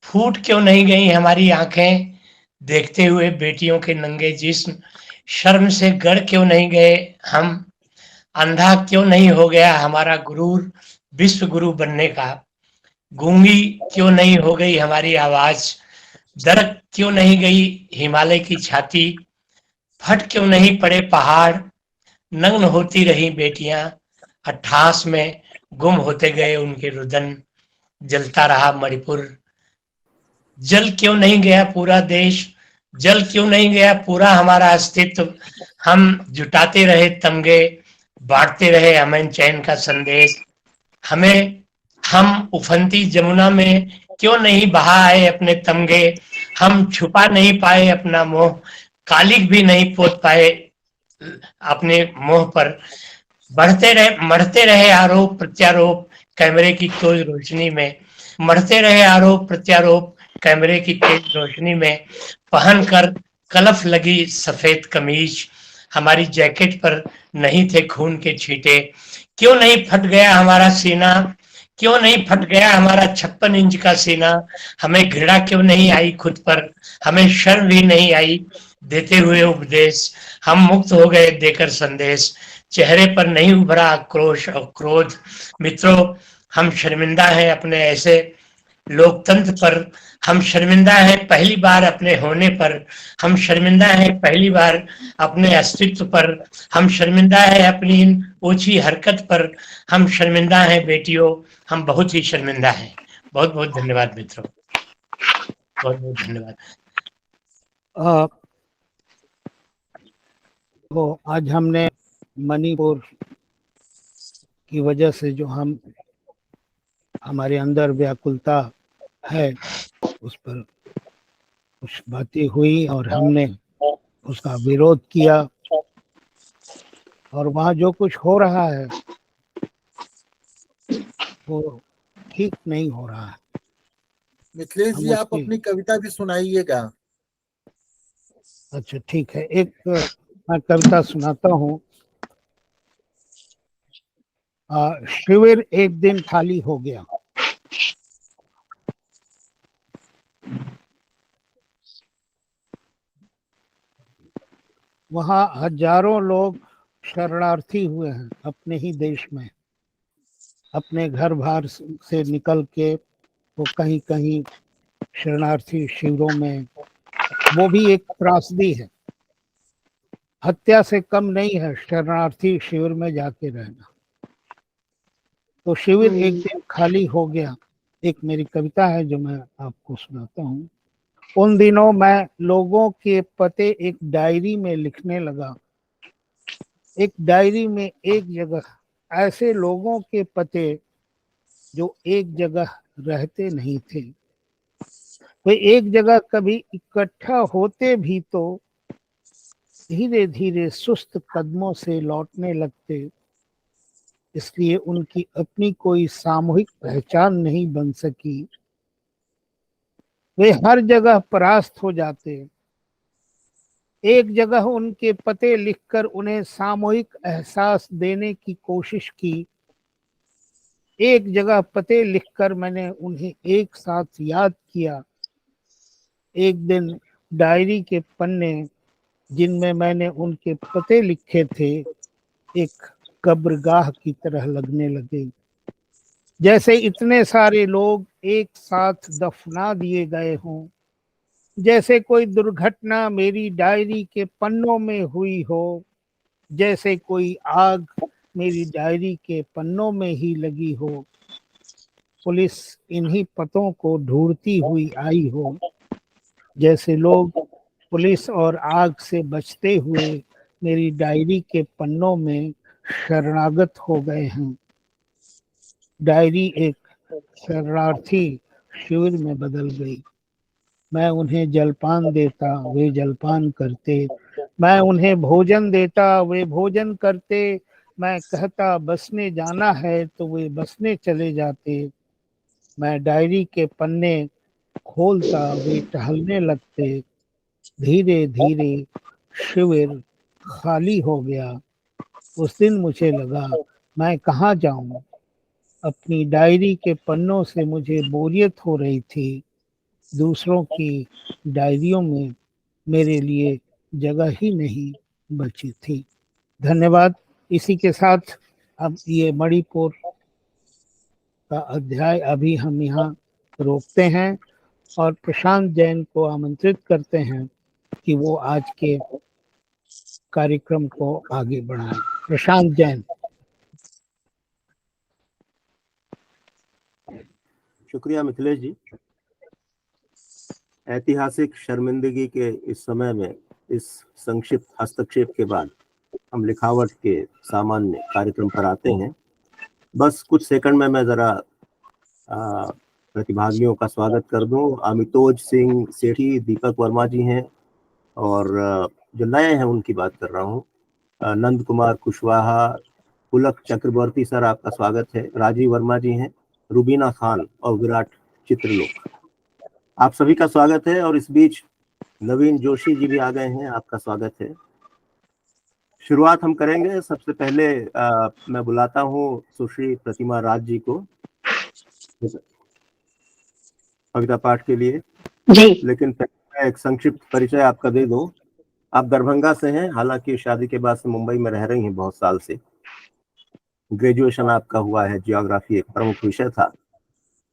फूट क्यों नहीं गई हमारी आंखें। देखते हुए बेटियों के नंगे जिस्म शर्म से गड़ क्यों नहीं गए हम। अंधा क्यों नहीं हो गया हमारा गुरूर विश्व गुरु बनने का। गूंगी क्यों नहीं हो गई हमारी आवाज, दरक क्यों नहीं गई हिमालय की छाती। फट क्यों नहीं पड़े पहाड़, नग्न होती रही बेटियां। अट्ठास में गुम होते गए उनके रुदन, जलता रहा मणिपुर। जल क्यों नहीं गया पूरा देश, जल क्यों नहीं गया पूरा हमारा अस्तित्व। हम जुटाते रहे तमगे, बांटते रहे अमन चैन का संदेश। हम उफनती जमुना में क्यों नहीं बहा आए अपने तमगे। हम छुपा नहीं पाए अपना मोह, कालिक भी नहीं पोत पाए अपने मोह पर। मढ़ते रहे आरोप प्रत्यारोप कैमरे की तेज रोशनी में। मढ़ते रहे आरोप प्रत्यारोप कैमरे की तेज रोशनी में। पहन कर कलफ लगी सफेद कमीज, हमारी जैकेट पर नहीं थे खून के छींटे। क्यों नहीं फट गया हमारा सीना, क्यों नहीं फट गया हमारा 56 इंच का सीना। हमें घृणा क्यों नहीं आई खुद पर, हमें शर्म भी नहीं आई देते हुए उपदेश। हम मुक्त हो गए देकर संदेश, चेहरे पर नहीं उभरा आक्रोश और क्रोध। मित्रों, हम शर्मिंदा हैं अपने ऐसे लोकतंत्र पर। हम शर्मिंदा हैं पहली बार अपने होने पर। हम शर्मिंदा हैं पहली बार अपने अस्तित्व पर। हम शर्मिंदा हैं अपनी इन ओछी हरकत पर। हम शर्मिंदा हैं बेटियों, हम बहुत ही शर्मिंदा हैं। बहुत बहुत धन्यवाद मित्रों, बहुत बहुत धन्यवाद। तो आज हमने मणिपुर की वजह से जो हमारे अंदर व्याकुलता है उस पर कुछ बातें हुई और हमने उसका विरोध किया, और वहाँ जो कुछ हो रहा है वो ठीक नहीं हो रहा है। मिथिलेश जी, आप अपनी कविता भी सुनाइएगा। अच्छा ठीक है, एक मैं कविता सुनाता हूँ। शिविर एक दिन खाली हो गया। वहाँ हजारों लोग शरणार्थी हुए हैं अपने ही देश में। अपने घर बार से निकल के वो कहीं कहीं शरणार्थी शिविरों में, वो भी एक त्रासदी है, हत्या से कम नहीं है शरणार्थी शिविर में जाके रहना। तो शिविर एक दिन खाली हो गया। एक मेरी कविता है जो मैं आपको सुनाता हूँ। उन दिनों मैं लोगों के पते एक डायरी में लिखने लगा। एक डायरी में एक जगह ऐसे लोगों के पते जो एक जगह रहते नहीं थे। वे एक जगह कभी इकट्ठा होते भी तो धीरे धीरे सुस्त कदमों से लौटने लगते, इसलिए उनकी अपनी कोई सामूहिक पहचान नहीं बन सकी। वे हर जगह परास्त हो जाते। एक जगह उनके पते लिखकर उन्हें सामूहिक एहसास देने की कोशिश की। एक जगह पते लिखकर मैंने उन्हें एक साथ याद किया। एक दिन डायरी के पन्ने जिनमें मैंने उनके पते लिखे थे एक कब्रगाह की तरह लगने लगे, जैसे इतने सारे लोग एक साथ दफना दिए गए हों, जैसे कोई दुर्घटना मेरी डायरी के पन्नों में हुई हो, जैसे कोई आग मेरी डायरी के पन्नों में ही लगी हो, पुलिस इन्हीं पतों को ढूंढती हुई आई हो, जैसे लोग पुलिस और आग से बचते हुए मेरी डायरी के पन्नों में शरणागत हो गए हैं। डायरी एक शरणार्थी शिविर में बदल गई। मैं उन्हें जलपान देता, वे जलपान करते, मैं उन्हें भोजन देता, वे भोजन करते, मैं कहता बसने जाना है तो वे बसने चले जाते, मैं डायरी के पन्ने खोलता, वे टहलने लगते। धीरे धीरे शिविर खाली हो गया। उस दिन मुझे लगा मैं कहाँ जाऊं। अपनी डायरी के पन्नों से मुझे बोरियत हो रही थी। दूसरों की डायरियों में मेरे लिए जगह ही नहीं बची थी। धन्यवाद। इसी के साथ अब ये मणिपुर का अध्याय अभी हम यहाँ रोकते हैं और प्रशांत जैन को आमंत्रित करते हैं कि वो आज के कार्यक्रम को आगे बढ़ाएं। प्रशांत जैन। शुक्रिया मिथिलेश जी। ऐतिहासिक शर्मिंदगी के इस समय में इस संक्षिप्त हस्तक्षेप के बाद हम लिखावट के सामान्य कार्यक्रम पर आते हैं। बस कुछ सेकंड में मैं जरा प्रतिभागियों का स्वागत कर दूं। अमितोज सिंह सेठी, दीपक वर्मा जी हैं, और जो नए हैं उनकी बात कर रहा हूँ, नंद कुमार कुशवाहा, पुलक चक्रवर्ती सर आपका स्वागत है, राजीव वर्मा जी हैं, रुबीना खान और विराट चित्रलोक, आप सभी का स्वागत है। और इस बीच नवीन जोशी जी भी आ गए हैं, आपका स्वागत है। शुरुआत हम करेंगे। सबसे पहले मैं बुलाता हूँ सुश्री प्रतिमा राज जी को कविता पाठ के लिए जी। लेकिन पहले एक संक्षिप्त परिचय आपका दे दूं। आप दरभंगा से हैं, हालांकि शादी के बाद से मुंबई में रह रही हैं बहुत साल से। ग्रेजुएशन आपका हुआ है, जियोग्राफी एक प्रमुख विषय था।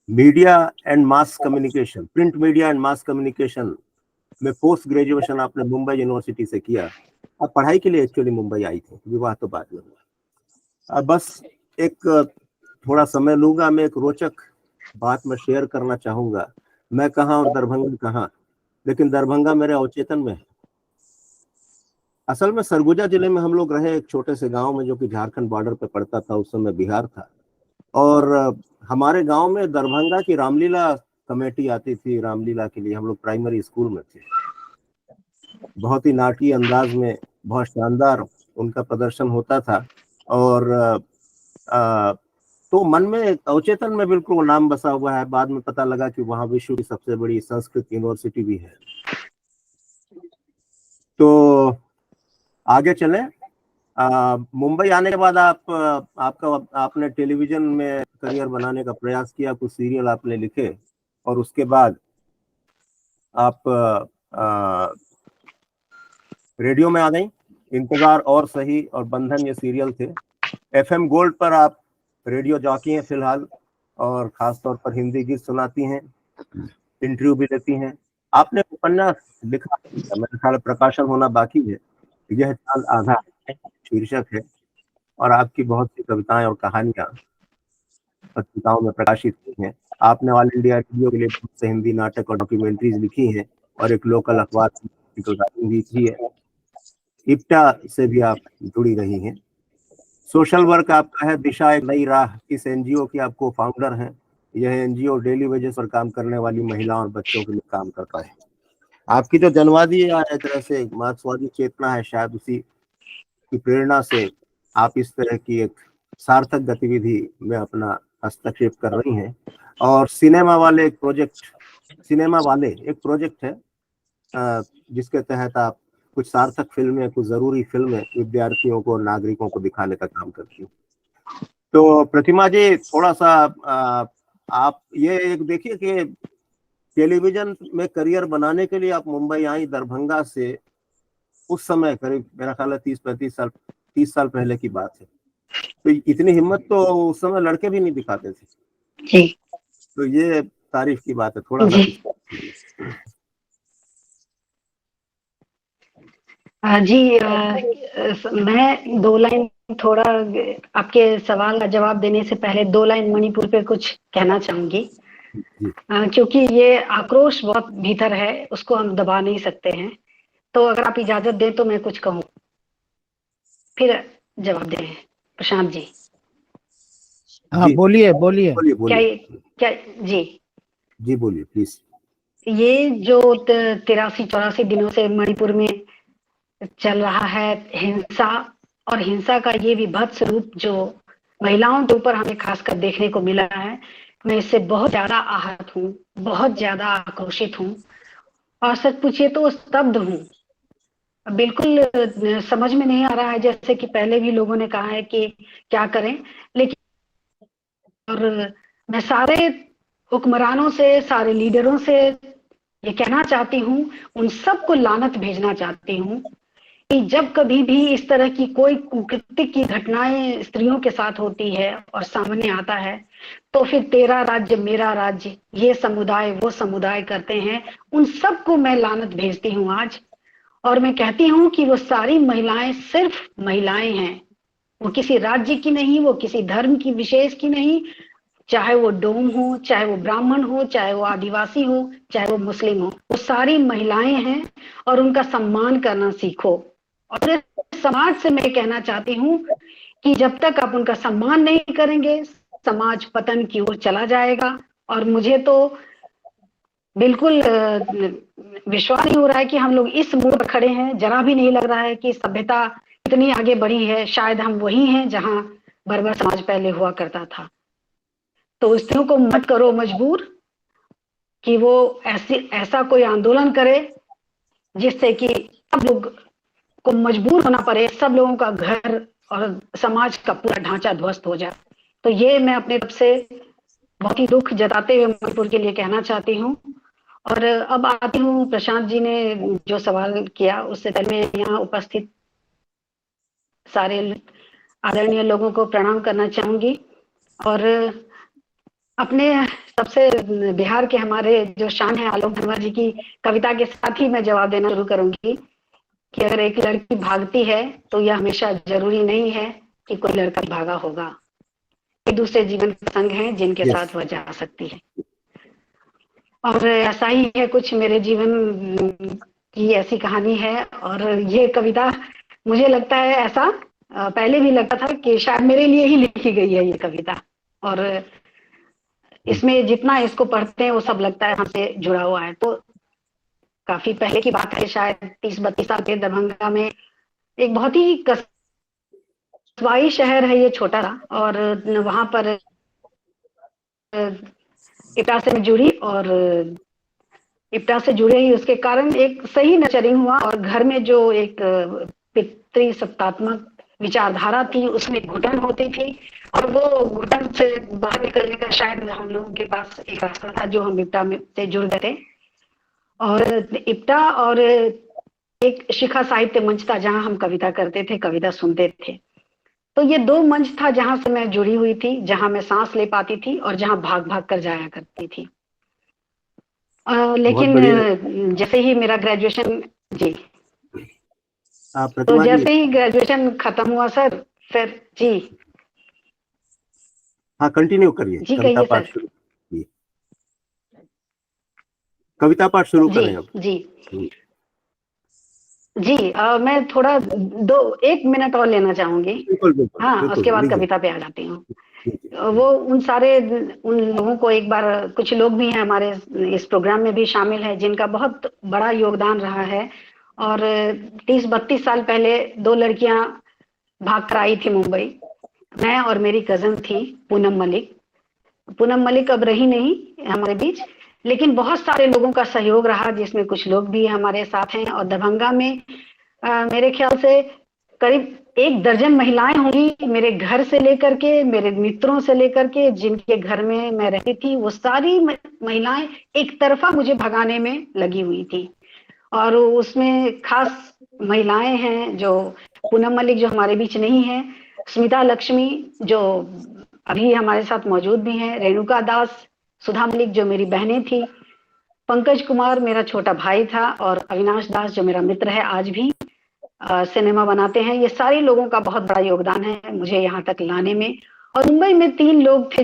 Media and mass communication, print media and mass communication में पोस्ट ग्रेजुएशन आपने मुंबई यूनिवर्सिटी से किया। आप पढ़ाई के लिए एक्चुअली मुंबई आई थी, विवाह तो बाद में हुआ। बस एक थोड़ा समय लूंगा, मैं एक रोचक बात मैं शेयर करना चाहूंगा। मैं कहाँ और दरभंगा कहाँ, लेकिन दरभंगा मेरे अवचेतन में है। असल में सरगुजा जिले में हम लोग रहे, एक छोटे से गांव में जो कि झारखंड बॉर्डर पे पड़ता था, उस समय बिहार था। और हमारे गांव में दरभंगा की रामलीला कमेटी आती थी। रामलीला के लिए हम लोग प्राइमरी स्कूल में थे। बहुत ही नाटकीय अंदाज में बहुत शानदार उनका प्रदर्शन होता था। और तो मन में अवचेतन में बिल्कुल वो नाम बसा हुआ है। बाद में पता लगा कि वहाँ विश्व की सबसे बड़ी संस्कृत यूनिवर्सिटी भी है। तो आगे चलें। मुंबई आने के बाद आपने टेलीविजन में करियर बनाने का प्रयास किया, कुछ सीरियल आपने लिखे, और उसके बाद आप रेडियो में आ गई। इंतजार और सही और बंधन ये सीरियल थे। FM गोल्ड पर आप रेडियो जॉकी हैं फिलहाल, और खासतौर पर हिंदी गीत सुनाती हैं, इंटरव्यू भी देती हैं। आपने उपन्यास लिखा, मेरे ख्याल प्रकाशन होना बाकी है, यह चांद आधा शीर्षक है, और आपकी बहुत सी कविताएं और कहानियां पत्रिकाओं में प्रकाशित हुई हैं। आपने ऑल इंडिया रेडियो के लिए बहुत से हिंदी नाटक और डॉक्यूमेंट्रीज लिखी हैं, और एक लोकल अखबार भी की है। इप्टा से भी आप जुड़ी रही हैं। सोशल वर्क आपका है, दिशा एक नई राह, इस एनजीओ की आप को फाउंडर हैं। यह एनजीओ डेली वेजेस पर काम करने वाली महिलाओं और बच्चों के लिए काम करता है। आपकी जो जनवादी या एक तरह से मार्क्सवादी चेतना है, शायद उसी की प्रेरणा से आप इस तरह की एक सार्थक गतिविधि में अपना हस्तक्षेप कर रही हैं। और सिनेमा वाले एक प्रोजेक्ट है जिसके तहत आप कुछ सार्थक फिल्में, कुछ जरूरी फिल्में विद्यार्थियों को और नागरिकों को दिखाने का काम करती हूँ। तो प्रतिमा जी, थोड़ा सा आप ये एक देखिए कि टेलीविजन में करियर बनाने के लिए आप मुंबई आई, दरभंगा से। उस समय करीब मेरा ख्याल है 30 साल पहले की बात है। तो इतनी हिम्मत तो उस समय लड़के भी नहीं दिखाते थे जी। तो ये तारीफ की बात है। थोड़ा सा जी मैं 2 लाइन थोड़ा आपके सवाल का जवाब देने से पहले 2 लाइन मणिपुर पे कुछ कहना चाहूंगी, क्योंकि ये आक्रोश बहुत भीतर है, उसको हम दबा नहीं सकते हैं। तो अगर आप इजाजत दें तो मैं कुछ कहूँ, फिर जवाब दें प्रशांत जी। हाँ बोलिए बोलिए। क्या जी बोलिए प्लीज। ये जो 83-84 दिनों से मणिपुर में चल रहा है हिंसा, और हिंसा का ये विभत्स रूप जो महिलाओं के ऊपर हमें खासकर देखने को मिला है, मैं इससे बहुत ज्यादा आहत हूँ, बहुत ज्यादा आक्रोशित हूँ, और सच पूछिए तो स्तब्ध हूँ। बिल्कुल समझ में नहीं आ रहा है, जैसे कि पहले भी लोगों ने कहा है कि क्या करें, लेकिन और मैं सारे हुक्मरानों से, सारे लीडरों से ये कहना चाहती हूँ, उन सबको लानत भेजना चाहती हूँ कि जब कभी भी इस तरह की कोई कुकृत्य की घटनाएं स्त्रियों के साथ होती है और सामने आता है, तो फिर तेरा राज्य मेरा राज्य, ये समुदाय वो समुदाय करते हैं, उन सबको मैं लानत भेजती हूँ आज। और मैं कहती हूँ कि वो सारी महिलाएं सिर्फ महिलाएं हैं, वो किसी राज्य की नहीं, वो किसी धर्म की विशेष की नहीं, चाहे वो डोम हो, चाहे वो ब्राह्मण हो, चाहे वो आदिवासी हो, चाहे वो मुस्लिम हो, वो सारी महिलाएं हैं और उनका सम्मान करना सीखो। और समाज से मैं कहना चाहती हूँ कि जब तक आप उनका सम्मान नहीं करेंगे, समाज पतन की ओर चला जाएगा। और मुझे तो बिल्कुल विश्वास नहीं हो रहा है कि हम लोग इस मोड़ पर खड़े हैं। जरा भी नहीं लग रहा है कि सभ्यता इतनी आगे बढ़ी है। शायद हम वही हैं जहां बर्बर समाज पहले हुआ करता था। तो स्त्रियों को मत करो मजबूर कि वो ऐसा कोई आंदोलन करे जिससे कि सब लोग को मजबूर होना पड़े, सब लोगों का घर और समाज का पूरा ढांचा ध्वस्त हो जाए। तो ये मैं अपने तरफ से बहुत ही दुख जताते हुए मणिपुर के लिए कहना चाहती हूँ। और अब आती हूँ, प्रशांत जी ने जो सवाल किया उससे पहले मैं यहाँ उपस्थित सारे आदरणीय लोगों को प्रणाम करना चाहूंगी। और अपने सबसे बिहार के हमारे जो शान है आलोक धनवर जी की कविता के साथ ही मैं जवाब देना शुरू करूंगी कि अगर एक लड़की भागती है तो यह हमेशा जरूरी नहीं है कि कोई लड़का भागा होगा। एक दूसरे जीवन प्रसंग हैं जिनके साथ वह जा सकती है। और ऐसा ही है, कुछ मेरे जीवन की ऐसी कहानी है। और ये कविता मुझे लगता है, ऐसा पहले भी लगता था कि शायद मेरे लिए ही लिखी गई है ये कविता। और इसमें जितना इसको पढ़ते हैं वो सब लगता है हमसे जुड़ा हुआ है। तो काफी पहले की बात है, शायद 30-32 साल के दरभंगा में एक बहुत ही कस्बाई शहर है ये, छोटा सा। और वहां पर इप्टा से मैं जुड़ी, और इप्टा से जुड़े ही उसके कारण एक सही नर्चरिंग हुआ। और घर में जो एक पितृ सत्तात्मक विचारधारा थी उसमें घुटन होती थी, और वो घुटन से बाहर निकलने का शायद हम लोगों के पास एक रास्ता था जो हम इप्टा में से जुड़ गए थे। और इप्टा और एक शिखा साहित्य मंच था जहां हम कविता करते थे, कविता सुनते थे। तो ये 2 मंच था जहां से मैं जुड़ी हुई थी, जहां मैं सांस ले पाती थी और जहां भाग भाग कर जाया करती थी। लेकिन जैसे ही मेरा ग्रेजुएशन जी तो जैसे ही ग्रेजुएशन खत्म हुआ सर, फिर जी हाँ कंटिन्यू करिए। जी कहिए सर। कविता पाठ शुरू करें अब। जी मैं थोड़ा 1 मिनट और लेना चाहूंगी। हाँ, उसके बाद कविता पे आ जाती हूँ। वो उन लोगों को एक बार, कुछ लोग भी हैं हमारे इस प्रोग्राम में भी शामिल है जिनका बहुत बड़ा योगदान रहा है। और 30-32 साल पहले 2 लड़कियां भाग कर आई थी मुंबई। मैं और मेरी कजन थी पूनम मलिक। पूनम मलिक अब रही नहीं हमारे बीच, लेकिन बहुत सारे लोगों का सहयोग रहा, जिसमें कुछ लोग भी हमारे साथ हैं। और दरभंगा में मेरे ख्याल से करीब 1 दर्जन महिलाएं होंगी, मेरे घर से लेकर के, मेरे मित्रों से लेकर के, जिनके घर में मैं रहती थी, वो सारी महिलाएं एक तरफा मुझे भगाने में लगी हुई थी। और उसमें खास महिलाएं हैं जो पूनम मलिक जो हमारे बीच नहीं है, स्मिता लक्ष्मी जो अभी हमारे साथ मौजूद भी हैं, रेणुका दास, सुधा मलिक जो मेरी बहनें थी, पंकज कुमार मेरा छोटा भाई था, और अविनाश दास जो मेरा मित्र है, आज भी सिनेमा बनाते हैं। ये सारे लोगों का बहुत बड़ा योगदान है मुझे यहाँ तक लाने में। और मुंबई में 3 लोग थे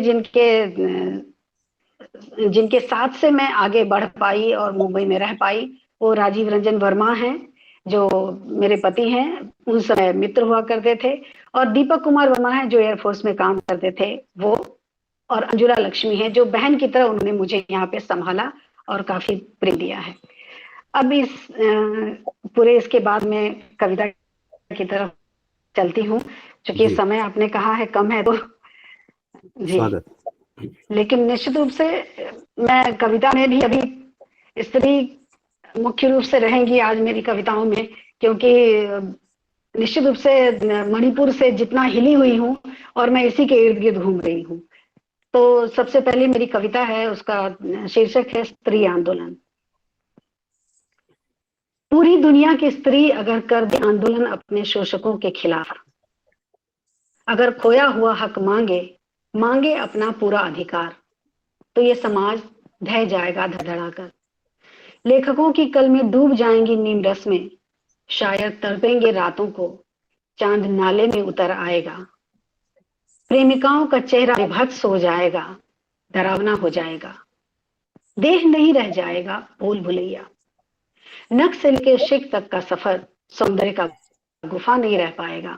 जिनके साथ से मैं आगे बढ़ पाई और मुंबई में रह पाई। वो राजीव रंजन वर्मा हैं जो मेरे पति हैं, उन समय मित्र हुआ करते थे, और दीपक कुमार वर्मा हैं जो एयरफोर्स में काम करते थे वो, और अंजुला लक्ष्मी है जो बहन की तरह उन्होंने मुझे यहाँ पे संभाला और काफी प्रेम दिया है। अब इस पूरे इसके बाद मैं कविता की तरफ चलती हूँ, क्योंकि समय आपने कहा है कम है तो जी, लेकिन निश्चित रूप से मैं कविता में भी अभी स्त्री मुख्य रूप से रहेंगी आज मेरी कविताओं में, क्योंकि निश्चित रूप से मणिपुर से जितना हिली हुई हूँ और मैं इसी के इर्द गिर्द घूम रही हूँ। तो सबसे पहले मेरी कविता है, उसका शीर्षक है स्त्री आंदोलन। पूरी दुनिया की स्त्री अगर कर दे आंदोलन अपने शोषकों के खिलाफ, अगर खोया हुआ हक मांगे अपना पूरा अधिकार, तो ये समाज ढह जाएगा धड़धड़ा कर। लेखकों की कल में डूब जाएंगी नीम रस में, शायद तड़पेंगे रातों को, चांद नाले में उतर आएगा। प्रेमिकाओं का चेहरा विभत्स हो जाएगा, डरावना हो जाएगा। देह नहीं रह जाएगा भूल भुलैया। नख से लेकर शिक तक का सफर सौंदर्य का गुफा नहीं रह पाएगा।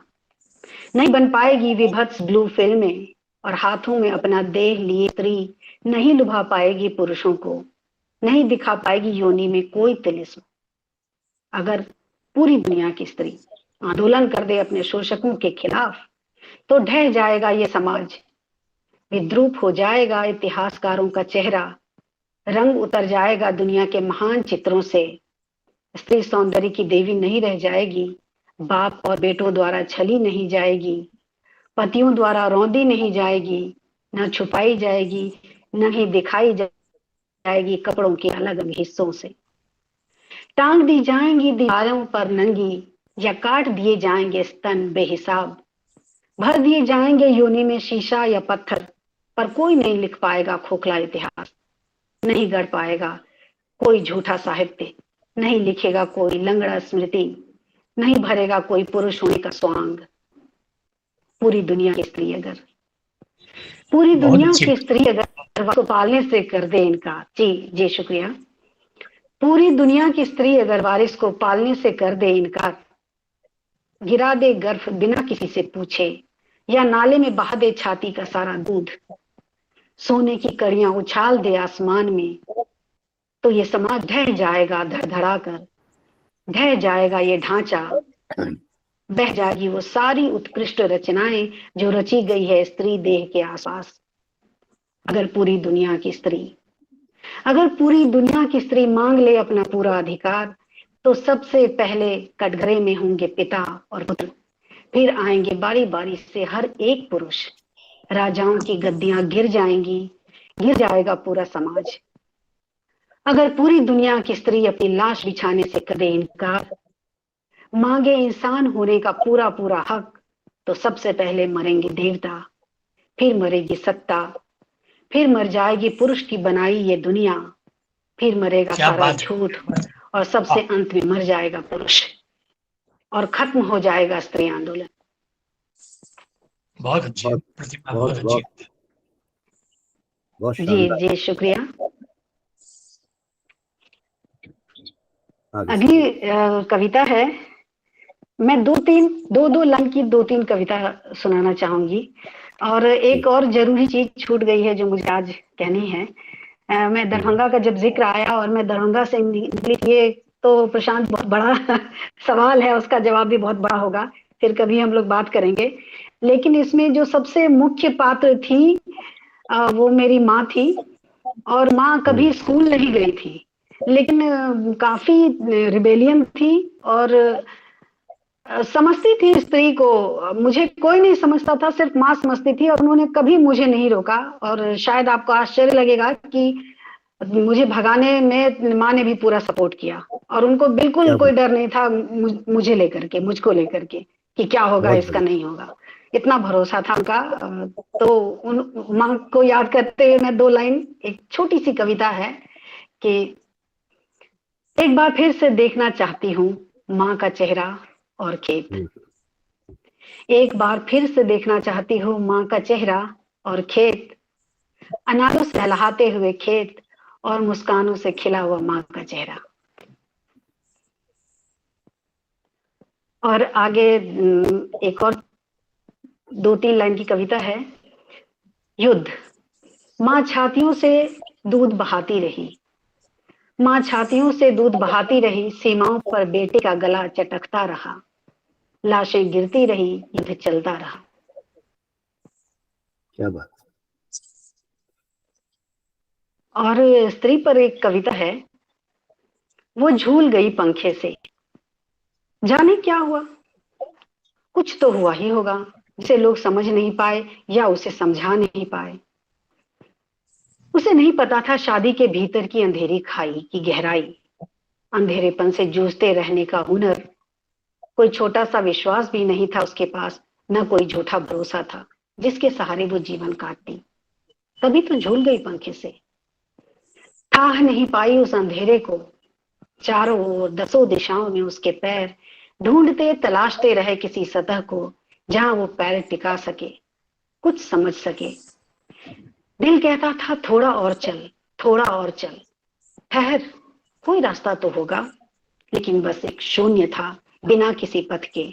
नहीं बन पाएगी विभत्स ब्लू फिल्में, और हाथों में अपना देह लिए स्त्री नहीं लुभा पाएगी पुरुषों को, नहीं दिखा पाएगी योनि में कोई तिलिस्म। अगर पूरी दुनिया की स्त्री आंदोलन कर दे अपने शोषकों के खिलाफ, तो ढह जाएगा ये समाज, विद्रूप हो जाएगा इतिहासकारों का चेहरा, रंग उतर जाएगा दुनिया के महान चित्रों से। स्त्री सौंदर्य की देवी नहीं रह जाएगी, बाप और बेटों द्वारा छली नहीं जाएगी, पतियों द्वारा रौंदी नहीं जाएगी, न छुपाई जाएगी, न ही दिखाई जाएगी कपड़ों के अलग अलग हिस्सों से। टांग दी जाएंगी दीवारों पर नंगी, या काट दिए जाएंगे स्तन बेहिसाब। भर दिए जाएंगे योनि में शीशा या पत्थर, पर कोई नहीं लिख पाएगा खोखला इतिहास, नहीं गढ़ पाएगा कोई झूठा साहित्य, नहीं लिखेगा कोई लंगड़ा स्मृति, नहीं भरेगा कोई पुरुष होने का स्वांग। पूरी दुनिया की स्त्री अगर को पालने से कर दे इनकार, जी शुक्रिया। पूरी दुनिया की स्त्री अगर वारिस को पालने से कर दे इनकार, गिरा दे गर्भ बिना किसी से पूछे, या नाले में बहा दे छाती का सारा दूध, सोने की कड़ियां उछाल दे आसमान में, तो ये समाज ढह जाएगा धड़धड़ा कर। ढह जाएगा ये ढांचा, बह जाएगी वो सारी उत्कृष्ट रचनाएं जो रची गई है स्त्री देह के आसपास। अगर पूरी दुनिया की स्त्री मांग ले अपना पूरा अधिकार, तो सबसे पहले कटघरे में होंगे पिता और पुत्र, फिर आएंगे बारी बारी से हर एक पुरुष। राजाओं की गद्दियां गिर जाएगा पूरा समाज। अगर पूरी दुनिया की स्त्री अपनी लाश बिछाने से करे इनकार, मांगे इंसान होने का पूरा पूरा हक, तो सबसे पहले मरेंगे देवता, फिर मरेगी सत्ता, फिर मर जाएगी पुरुष की बनाई ये दुनिया, फिर मरेगा सारा झूठ, और सबसे अंत में मर जाएगा पुरुष, और खत्म हो जाएगा स्त्री आंदोलन। बहुत अच्छी प्रतिभा, बहुत अच्छी। जी शुक्रिया। अगली कविता है, मैं दो लाइन की 2-3 कविता सुनाना चाहूंगी, और एक और जरूरी चीज छूट गई है जो मुझे आज कहनी है। मैं दरभंगा का जब जिक्र आया और मैं दरभंगा से निकली, ये तो प्रशांत बहुत बड़ा सवाल है, उसका जवाब भी बहुत बड़ा होगा, फिर कभी हम लोग बात करेंगे। लेकिन इसमें जो सबसे मुख्य पात्र थी वो मेरी माँ थी, और माँ कभी स्कूल नहीं गई थी, लेकिन काफी रिबेलियन थी, और समझती थी स्त्री को, मुझे कोई नहीं समझता था, सिर्फ माँ समझती थी और उन्होंने कभी मुझे नहीं रोका। और शायद आपको आश्चर्य लगेगा कि मुझे भगाने में माँ ने भी पूरा सपोर्ट किया और उनको बिल्कुल कोई डर नहीं था मुझे लेकर के, मुझको लेकर के कि क्या होगा इसका, नहीं होगा, इतना भरोसा था उनका। तो उन माँ को याद करते हुए मैं 2 लाइन, एक छोटी सी कविता है कि एक बार फिर से देखना चाहती हूँ माँ का चेहरा और खेत। एक बार फिर से देखना चाहती हूँ माँ का चेहरा और खेत, अनारों से लहलाते हुए खेत और मुस्कानों से खिला हुआ माँ का चेहरा। और आगे एक और 2-3 लाइन की कविता है। युद्ध। माँ छातियों से दूध बहाती रही, माँ छातियों से दूध बहाती रही, सीमाओं पर बेटे का गला चटकता रहा, लाशें गिरती रही, युद्ध चलता रहा। क्या बात। और स्त्री पर एक कविता है। वो झूल गई पंखे से, जाने क्या हुआ, कुछ तो हुआ ही होगा जिसे लोग समझ नहीं पाए या उसे समझा नहीं पाए। उसे नहीं पता था शादी के भीतर की अंधेरी खाई की गहराई, अंधेरेपन से जूझते रहने का हुनर। कोई छोटा सा विश्वास भी नहीं था उसके पास, न कोई झूठा भरोसा था जिसके सहारे वो जीवन काटती। तभी तो झूल गई पंखे से, थाह नहीं पाई उस अंधेरे को, चारों ओर 10 दिशाओं में उसके पैर ढूंढते तलाशते रहे किसी सतह को जहां वो पैर टिका सके, कुछ समझ सके। दिल कहता था थोड़ा और चल, थोड़ा और चल, ठहर, कोई रास्ता तो होगा। लेकिन बस एक शून्य था बिना किसी पथ के,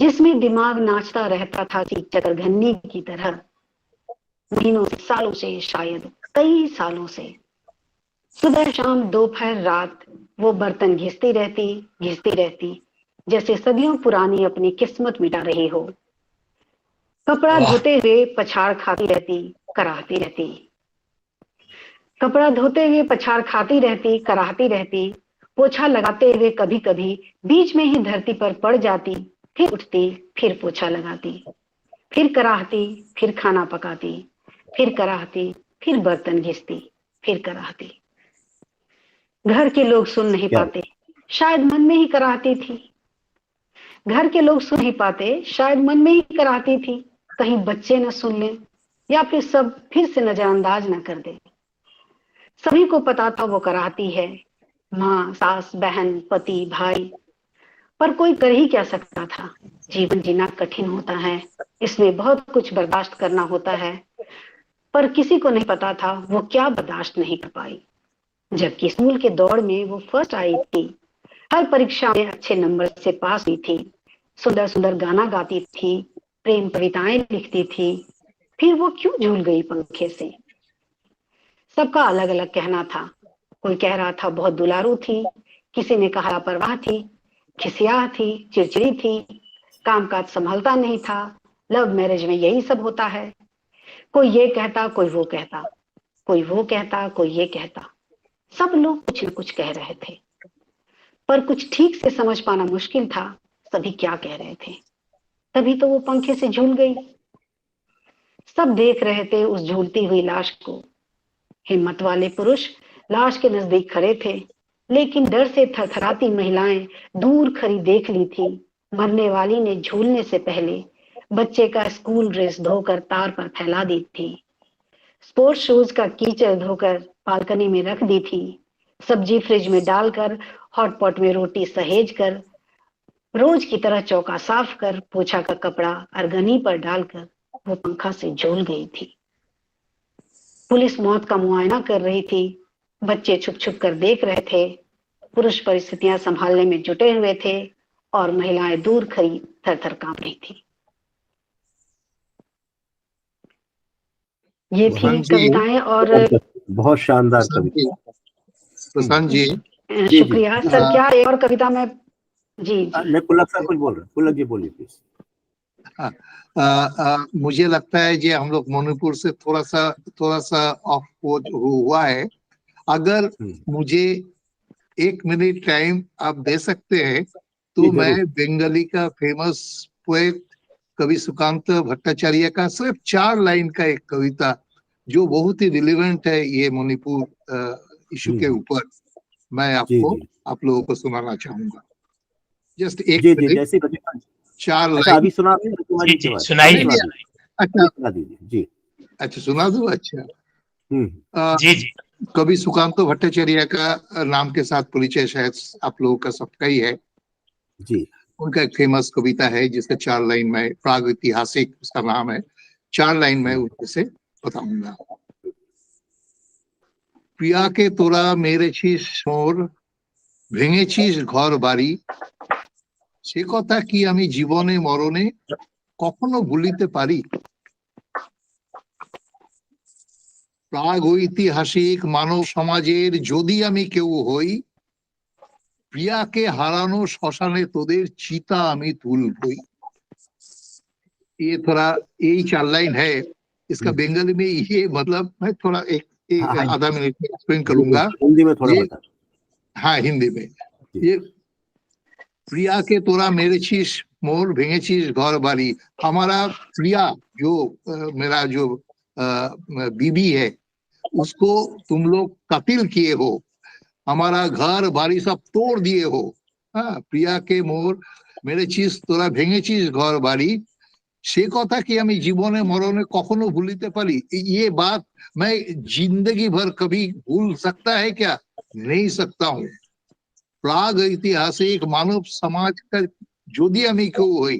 जिसमें दिमाग नाचता रहता था सी चकरघन्नी की तरह। महीनों से, सालों से, शायद कई सालों से, सुबह शाम दोपहर रात वो बर्तन घिसती रहती, जैसे सदियों पुरानी अपनी किस्मत मिटा रही हो। कपड़ा धोते हुए पछाड़ खाती रहती, कराहती रहती, कपड़ा धोते हुए पछाड़ खाती रहती, कराहती रहती, पोछा लगाते हुए कभी कभी बीच में ही धरती पर पड़ जाती, फिर उठती, फिर पोछा लगाती, फिर कराहती, फिर खाना पकाती, फिर कराहती, फिर बर्तन घिसती, फिर कराहती। घर के लोग सुन नहीं पाते, शायद मन में ही कराहती थी। घर के लोग सुन नहीं पाते, शायद मन में ही कराहती थी, कहीं बच्चे न सुन लें या फिर सब फिर से नजरअंदाज न कर दे। सभी को पता था वो कराहती है, माँ, सास, बहन, पति, भाई, पर कोई कर ही क्या सकता था। जीवन जीना कठिन होता है, इसमें बहुत कुछ बर्दाश्त करना होता है, पर किसी को नहीं पता था वो क्या बर्दाश्त नहीं कर पाई। जबकि स्कूल के दौड़ में वो फर्स्ट आई थी, हर परीक्षा में अच्छे नंबर से पास हुई थी, सुंदर सुंदर गाना गाती थी, प्रेम कविताएं लिखती थी, फिर वो क्यों झूल गई पंखे से। सबका अलग अलग कहना था। कोई कह रहा था बहुत दुलारू थी, किसी ने कहा लापरवाह थी, खिसिया थी, चिड़चिड़ी थी, कामकाज संभलता नहीं था, लव मैरिज में यही सब होता है। कोई ये कहता, कोई वो कहता, कोई वो कहता, कोई ये कहता, सब लोग कुछ न कुछ कह रहे थे, पर कुछ ठीक से समझ पाना मुश्किल था सभी क्या कह रहे थे। तभी तो वो पंखे से झूल गई। सब देख रहे थे उस झूलती हुई लाश को। हिम्मत वाले पुरुष लाश के नजदीक खड़े थे, लेकिन डर से थरथराती महिलाएं दूर खड़ी देख ली थी। मरने वाली ने झूलने से पहले बच्चे का स्कूल ड्रेस धोकर तार पर फैला दी थी, स्पोर्ट्स शूज का कीचड़ धोकर बालकनी में रख दी थी, सब्जी फ्रिज में डालकर हॉट पॉट में रोटी सहेज कर, रोज की तरह चौका साफ कर, पोछा का कपड़ा अरगनी पर डालकर वो पंखा से झूल गई थी। पुलिस मौत का मुआयना कर रही थी, बच्चे छुप छुप कर देख रहे थे, पुरुष परिस्थितियां संभालने में जुटे हुए थे और महिलाएं दूर खड़ी थर थर कांप रही थी। ये थी कविताएं। और बहुत शानदार कविता। प्रशांत जी, शुक्रिया सर। क्या एक और कविता में जी मैं पुलक सर कुछ बोल रहा हूँ। पुलक जी बोलिए प्लीज। मुझे लगता है कि हम लोग मणिपुर से थोड़ा सा ऑफ हुआ है। अगर मुझे 1 मिनट टाइम आप दे सकते हैं तो जी, जरूर। मैं बंगाली का फेमस पोएट कवि सुकांत भट्टाचार्य का सिर्फ 4 लाइन का एक कविता जो बहुत ही रिलेवेंट है ये मणिपुर इशू के ऊपर, मैं आपको आप लोगों को सुनाना चाहूंगा। जस्ट एक जी जी, मिनट, जैसे 4 अच्छा लाइन। अभी सुना रहे हैं प्रतिमा जी के बाद? सुनाइए। सुना दीजिए, अच्छा सुना दीजिए जी। अच्छा सुना दूं? अच्छा जी जी। कवि सुकांत भट्टाचार्य का नाम के साथ परिचय शायद आप लोगों का सबका ही है जी। उनका एक फेमस कविता है जिसका 4 लाइन में, प्राग ऐतिहासिक उसका नाम है, 4 लाइन में उनसे से बताऊंगा। প্রিয়াকে তোরা মেরেছিস মোর, ভেঙেছিস ঘর বাড়ি, সে কথা কি আমি জীবনে মরণে কখনো ভুলিতে পারি। প্রাগ ঐতিহাসিক মানব সমাজের যদি আমি কেউ হই, প্রিয়াকে হারানো শ্মশানে তোদের চিতা আমি তুলবই। ये थोड़ा यही 4 लाइन है, इसका बंगाली में ये मतलब मैं थोड़ा एक आधा मिनट में एक्सप्लेन करूंगा। हिंदी में थोड़ा बता। हाँ हिंदी में, ये प्रिया के तोरा मेरेছিস मोर, भेंगेছিস घर बाड़ी। हमारा प्रिया जो मेरा जो बीबी है उसको तुम लोग कत्ल किए हो, हमारा घर बाड़ी सब तोड़ दिए हो। हाँ, प्रिया के मोर मेरेছিস तोरा भेंगेছিস घर बाड़ी, সে কথা কি আমি জীবনে মরণে কখনো ভুলিতে পারি। ये बात मैं जिंदगी भर कभी भूल सकता है क्या? नहीं सकता हूँ। প্রাগ ঐতিহাসিক মানব সমাজ का যদি আমি কেউ হই,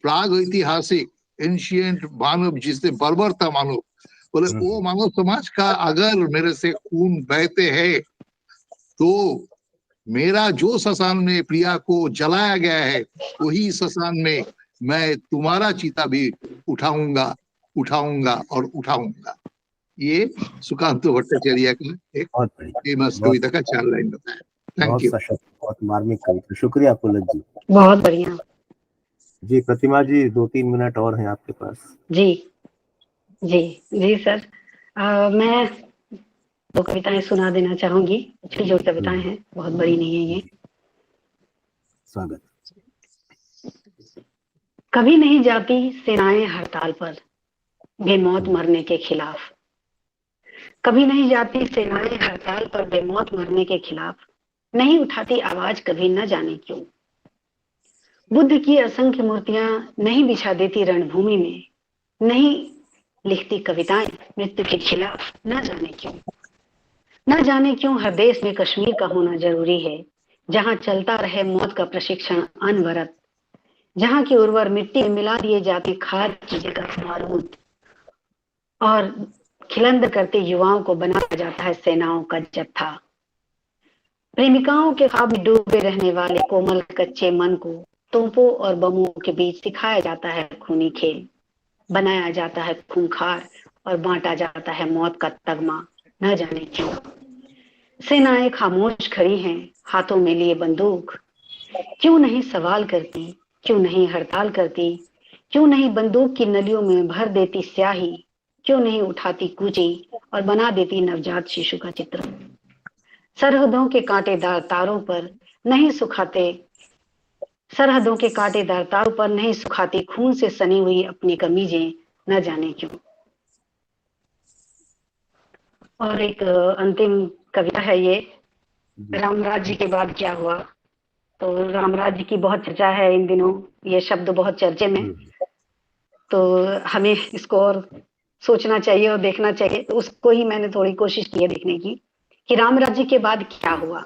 प्राग ऐतिहासिक एंशिएंट मानव जिससे बर्बर था मानव, बोले वो मानव समाज का अगर मेरे से खून बहते हैं तो मेरा जो शमशान में प्रिया को जलाया गया है वही शमशान में मैं तुम्हारा चिता भी उठाऊंगा, उठाऊंगा और उठाऊंगा। ये सुकांत भट्टाचार्य का एक फेमस कविता का 4 लाइन बताया। Thank you. बहुत मार्मिक कविता, शुक्रिया पुलक जी। बहुत बढ़िया जी प्रतिमा जी 2-3 मिनट और हैं आपके पास। जी जी जी सर, मैं 2 कविताएं सुना देना चाहूंगी। अच्छी जो कविताएं हैं, बहुत बड़ी नहीं है ये। स्वागत। कभी नहीं जाती सेनाएं हड़ताल पर बेमौत मरने के खिलाफ, कभी नहीं जाती सेनाएं हड़ताल पर बेमौत मरने के खिलाफ, नहीं उठाती आवाज कभी न जाने क्यों। बुद्ध की असंख्य मूर्तियां नहीं बिछा देती रणभूमि में, नहीं लिखती कविताएं मृत्यु के खिलाफ, न जाने क्यों। न जाने क्यों हर देश में कश्मीर का होना जरूरी है, जहां चलता रहे मौत का प्रशिक्षण अनवरत, जहां की उर्वर मिट्टी में मिला दिए जाते खाद की जगह बारूद, और खिलंद करते युवाओं को बनाया जाता है सेनाओं का जत्था। प्रेमिकाओं के ख्वाब में डूबे रहने वाले कोमल कच्चे मन को तोपों और बमों के बीच सिखाया जाता है खूनी खेल, बनाया जाता है खूंखार और बांटा जाता है मौत का तगमा, न जाने क्यों। सेनाएं खामोश खड़ी हैं हाथों में लिए बंदूक, क्यों नहीं सवाल करती, क्यों नहीं हड़ताल करती, क्यों नहीं बंदूक की नलियों में भर देती स्याही, क्यों नहीं उठाती कूची और बना देती नवजात शिशु का चित्र। सरहदों के कांटेदार तारों पर नहीं सुखाते, सरहदों के कांटेदार तारों पर नहीं सुखाती खून से सनी हुई अपनी कमीजें, न जाने क्यों। और एक अंतिम कविता है ये, रामराज जी के बाद क्या हुआ। तो रामराज जी की बहुत चर्चा है इन दिनों, ये शब्द बहुत चर्चे में, तो हमें इसको और सोचना चाहिए और देखना चाहिए। तो उसको ही मैंने थोड़ी कोशिश की है देखने की कि रामराज जी के बाद क्या हुआ।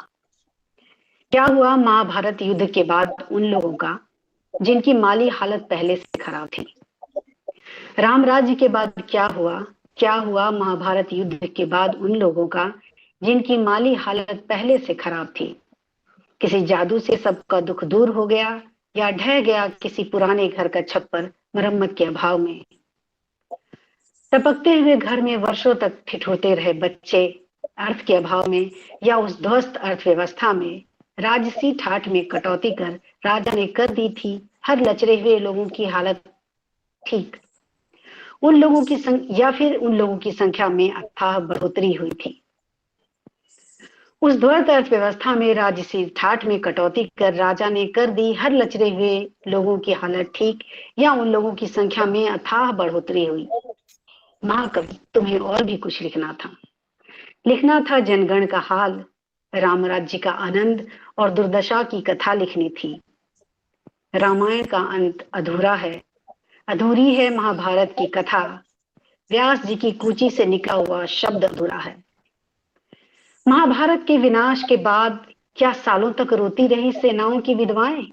क्या हुआ महाभारत युद्ध के बाद उन लोगों का जिनकी माली हालत पहले से खराब थी। रामराज जी के बाद क्या हुआ महाभारत युद्ध के बाद उन लोगों का जिनकी माली हालत पहले से खराब थी। किसी जादू से सबका दुख दूर हो गया या ढह गया किसी पुराने घर का छप्पर मरम्मत के अभाव में। टपकते हुए घर में वर्षों तक ठिठुरते रहे बच्चे अर्थ के अभाव में, या उस ध्वस्त अर्थव्यवस्था में राजसी ठाठ में कटौती कर राजा ने कर दी थी हर लचरे हुए लोगों की हालत ठीक। उन लोगों की संख्या में अथाह बढ़ोतरी हुई थी। उस ध्वस्त अर्थव्यवस्था में राजसी ठाठ में कटौती कर राजा ने कर दी हर लचरे हुए लोगों की हालत ठीक, या उन लोगों की संख्या में अथाह बढ़ोतरी हुई। महाकवि, तुम्हें और भी कुछ लिखना था जनगण का हाल, राम राज्य का आनंद और दुर्दशा की कथा लिखनी थी। रामायण का अंत अधूरा है, अधूरी है महाभारत की कथा, व्यास जी की कूची से निकला हुआ शब्द अधूरा है। महाभारत के विनाश के बाद क्या सालों तक रोती रही सेनाओं की विधवाएं?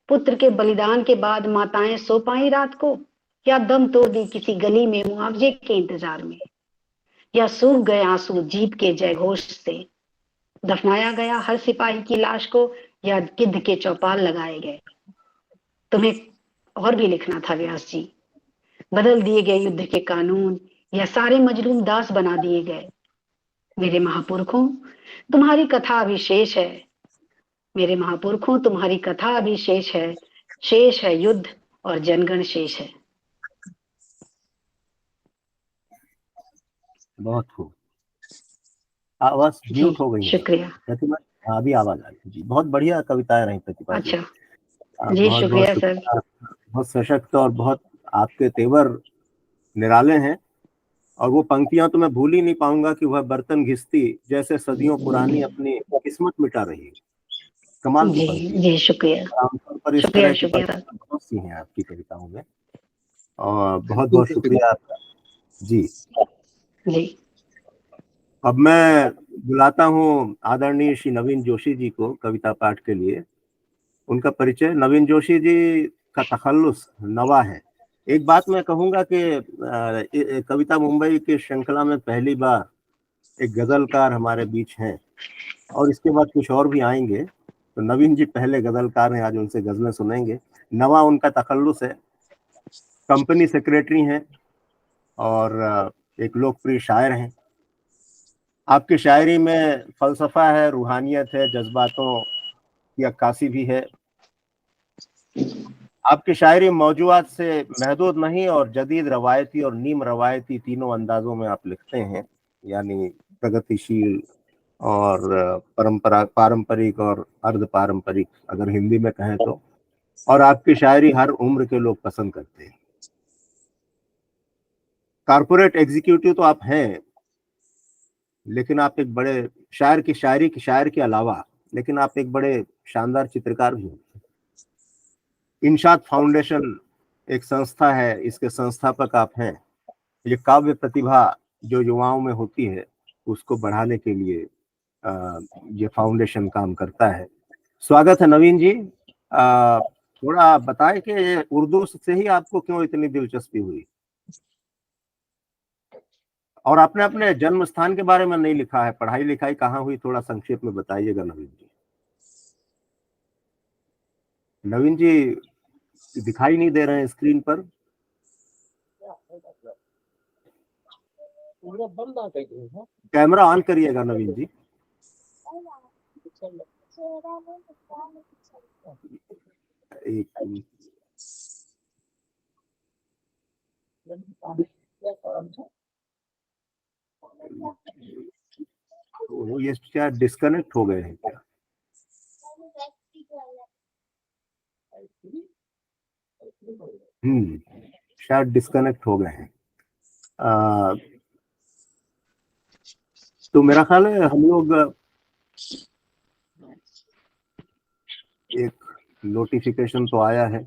पुत्र के बलिदान के बाद माताएं सो पाई रात को, या दम तोड़ दी किसी गली में मुआवजे के इंतजार में, या सूख गए आंसू जीत के जयघोष से, दफनाया गया हर सिपाही की लाश को, या गिद्ध के चौपाल लगाए गए। तुम्हें और भी लिखना था व्यास जी, बदल दिए गए युद्ध के कानून, या सारे मजलूम दास बना दिए गए। मेरे महापुरखों, तुम्हारी कथा अभी शेष है, मेरे महापुरखों तुम्हारी कथा अभी शेष है युद्ध और जनगण शेष है। बहुत खूब। आवाज म्यूट हो गई है। शुक्रिया। प्रतिभा, अभी आवाज आ रही जी। बहुत बढ़िया कविताएं रही प्रतिभा जी। अच्छा जी, शुक्रिया सर। बहुत सशक्त और बहुत आपके तेवर निराले हैं। और वो पंक्तियां तो मैं भूल ही नहीं पाऊंगा कि वह बर्तन घिसती जैसे सदियों पुरानी अपनी किस्मत मिटा रही है। कमाल की पंक्ति। जी शुक्रिया। आमतौर पर इस तरह की बहुत सी हैं आपकी कविताओं में, और बहुत बहुत शुक्रिया आपका जी। अब मैं बुलाता हूँ आदरणीय श्री नवीन जोशी जी को कविता पाठ के लिए। उनका परिचय, नवीन जोशी जी का तखल्लुस नवा है। एक बात मैं कहूँगा कि कविता मुंबई की श्रृंखला में पहली बार एक गजलकार हमारे बीच हैं, और इसके बाद कुछ और भी आएंगे। तो नवीन जी पहले गजलकार हैं, आज उनसे गजलें सुनेंगे। नवा उनका तखल्लुस है, कंपनी सेक्रेटरी हैं और एक लोकप्रिय शायर हैं। आपकी शायरी में फलसफा है, रूहानियत है, जज्बातों की अक्कासी भी है। आपकी शायरी मौजूदात से महदूद नहीं और जदीद, रवायती और नीम रवायती तीनों अंदाजों में आप लिखते हैं, यानी प्रगतिशील और पारंपरिक और अर्ध पारंपरिक, अगर हिंदी में कहें तो। और आपकी शायरी हर उम्र के लोग पसंद करते हैं। कारपोरेट एग्जीक्यूटिव तो आप हैं, लेकिन आप एक बड़े शायर के अलावा, लेकिन आप एक बड़े शानदार चित्रकार भी हैं। इंशात फाउंडेशन एक संस्था है, इसके संस्थापक आप हैं। ये काव्य प्रतिभा जो युवाओं में होती है, उसको बढ़ाने के लिए ये फाउंडेशन काम करता है। स्वागत है नवीन जी। थोड़ा बताएं कि उर्दू से ही आपको क्यों इतनी दिलचस्पी हुई, और आपने अपने जन्म स्थान के बारे में नहीं लिखा है, पढ़ाई लिखाई कहाँ हुई, थोड़ा संक्षेप में बताइएगा नवीन जी। नवीन जी दिखाई नहीं दे रहे हैं स्क्रीन पर। कैमरा ऑन करिएगा नवीन जी। एक ये क्या डिस्कनेक्ट हो गए हैं क्या? शायद डिस्कनेक्ट हो गए हैं। तो मेरा ख्याल है हम लोग एक नोटिफिकेशन तो आया है।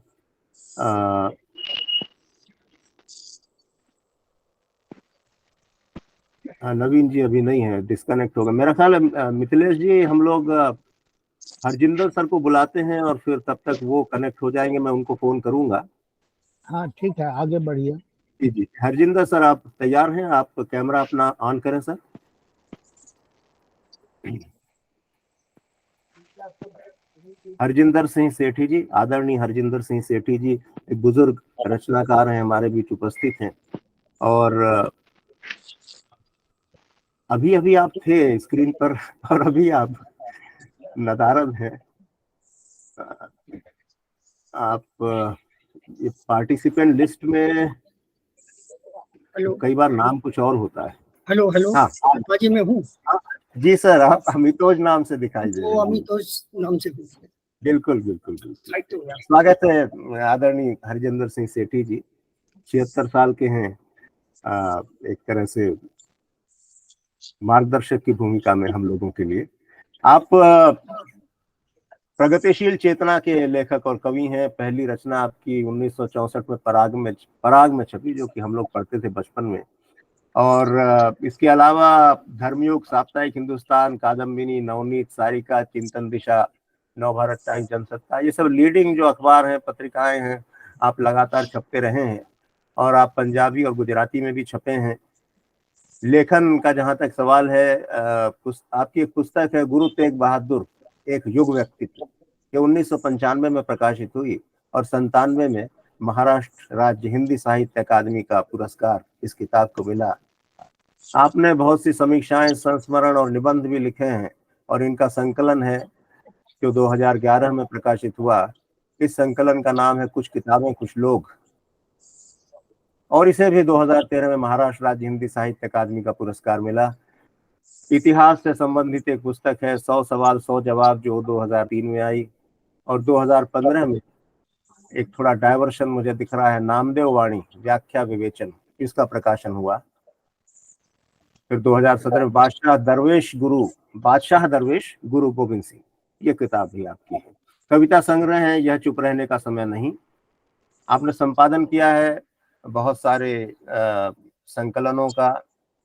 नवीन जी अभी नहीं है, डिस्कनेक्ट होगा मेरा ख्याल है। मिथिलेश जी, हम लोग हरजिंदर सर को बुलाते हैं और फिर तब तक वो कनेक्ट हो जाएंगे, मैं उनको फोन करूंगा। हाँ ठीक है, आगे बढ़िए। जी जी, हरजिंदर सर आप तैयार हैं? आप कैमरा अपना ऑन करें सर। हरजिंदर सिंह सेठी जी, आदरणीय हरजिंदर सिंह सेठी जी एक बुजुर्ग रचनाकार हैं, हमारे बीच उपस्थित हैं। और अभी अभी आप थे स्क्रीन पर और अभी आप नदारद हैं। आप ये पार्टिसिपेंट लिस्ट में कई बार नाम कुछ और होता है। हेलो हेलो, हाँ जी मैं हूँ। जी सर, आप अमितोज नाम से दिखाई दे रहे वो हैं। अमितोज नाम से पूछते हैं। बिल्कुल बिल्कुल बिल्कुल। राइट हो गया। स्वागत है आदरणीय हरजिंदर सिंह सेठी जी, 76 साल के हैं। एक तरह से मार्गदर्शक की भूमिका में हम लोगों के लिए। आप प्रगतिशील चेतना के लेखक और कवि हैं। पहली रचना आपकी 1964 में पराग में छपी, जो कि हम लोग पढ़ते थे बचपन में। और इसके अलावा धर्मयुग, साप्ताहिक हिंदुस्तान, कादम्बिनी, नवनीत, सारिका, चिंतन दिशा, नवभारत टाइम्स, जनसत्ता, ये सब लीडिंग जो अखबार हैं, पत्रिकाएं हैं, आप लगातार छपते रहे हैं। और आप पंजाबी और गुजराती में भी छपे हैं। लेखन का जहां तक सवाल है, आपकी एक पुस्तक है गुरु तेग बहादुर, एक युग व्यक्तित्व, ये 1995 में प्रकाशित हुई और 97 में महाराष्ट्र राज्य हिंदी साहित्य अकादमी का पुरस्कार इस किताब को मिला। आपने बहुत सी समीक्षाएं, संस्मरण और निबंध भी लिखे हैं और इनका संकलन है जो 2011 में प्रकाशित हुआ। इस संकलन का नाम है कुछ किताबें कुछ लोग, और इसे भी 2013 में महाराष्ट्र राज्य हिंदी साहित्य अकादमी का पुरस्कार मिला। इतिहास से संबंधित एक पुस्तक है 100 सवाल 100 जवाब, जो 2003 में आई। और 2015 में एक थोड़ा डायवर्शन मुझे दिख रहा है, नामदेव वाणी व्याख्या विवेचन, इसका प्रकाशन हुआ। फिर 2017 में बादशाह दरवेश गुरु गोविंद सिंह, ये किताब भी आपकी है। कविता संग्रह है यह चुप रहने का समय नहीं। आपने संपादन किया है बहुत सारे संकलनों का।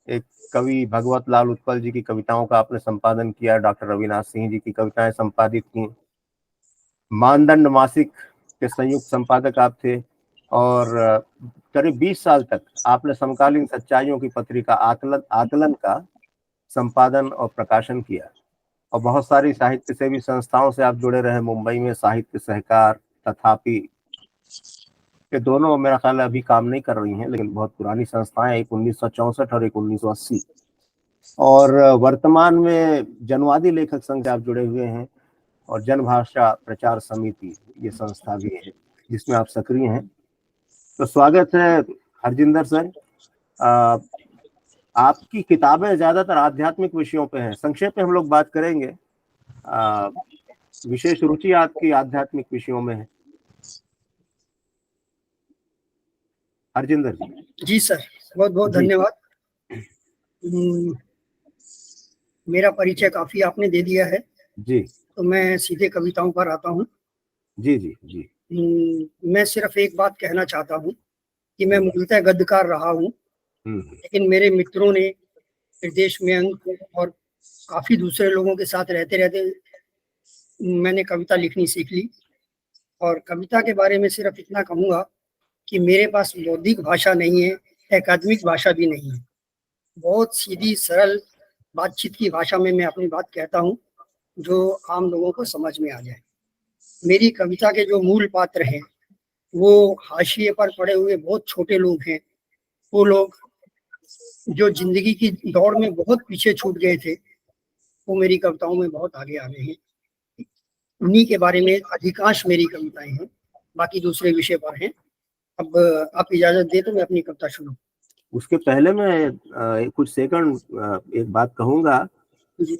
एक कवि भगवत लाल उत्पल जी की कविताओं का आपने संपादन किया, डॉक्टर रविनाथ सिंह जी की कविताएं संपादित की। मानदंड मासिक के संयुक्त संपादक आप थे और करीब 20 साल तक आपने समकालीन सच्चाइयों की पत्रिका आकलन का संपादन और प्रकाशन किया। और बहुत सारी साहित्य सेवी संस्थाओं से आप जुड़े रहे। मुंबई में साहित्य सहकार, तथापि, ये दोनों मेरा ख्याल है अभी काम नहीं कर रही हैं, लेकिन बहुत पुरानी संस्थाएं, एक 1964 और एक 1980। और वर्तमान में जनवादी लेखक संघ से आप जुड़े हुए हैं और जनभाषा प्रचार समिति, ये संस्था भी है जिसमें आप सक्रिय हैं। तो स्वागत है हरजिंदर सर। आपकी किताबें ज्यादातर आध्यात्मिक विषयों पे हैं। संक्षेप में हम लोग बात करेंगे। विशेष रुचि आपकी आध्यात्मिक विषयों में है। हरजिंदर जी। जी सर, बहुत बहुत धन्यवाद। मेरा परिचय काफी आपने दे दिया है जी, तो मैं सीधे कविताओं पर आता हूँ। जी जी जी। मैं सिर्फ एक बात कहना चाहता हूँ कि मैं मूलतः गद्यकार रहा हूँ, लेकिन मेरे मित्रों ने निर्देश में अंक और काफी दूसरे लोगों के साथ रहते रहते मैंने कविता लिखनी सीख ली। और कविता के बारे में सिर्फ इतना कहूँगा कि मेरे पास बौद्धिक भाषा नहीं है, अकादमिक भाषा भी नहीं है। बहुत सीधी सरल बातचीत की भाषा में मैं अपनी बात कहता हूँ जो आम लोगों को समझ में आ जाए। मेरी कविता के जो मूल पात्र हैं वो हाशिए पर पड़े हुए बहुत छोटे लोग हैं। वो लोग जो जिंदगी की दौड़ में बहुत पीछे छूट गए थे, वो मेरी कविताओं में बहुत आगे आ गए हैं। उन्हीं के बारे में अधिकांश मेरी कविताएं हैं, बाकी दूसरे विषय पर हैं। अब आप इजाजत दे तो मैं अपनी कविता शुरू। उसके पहले मैं कुछ सेकंड एक बात कहूंगा।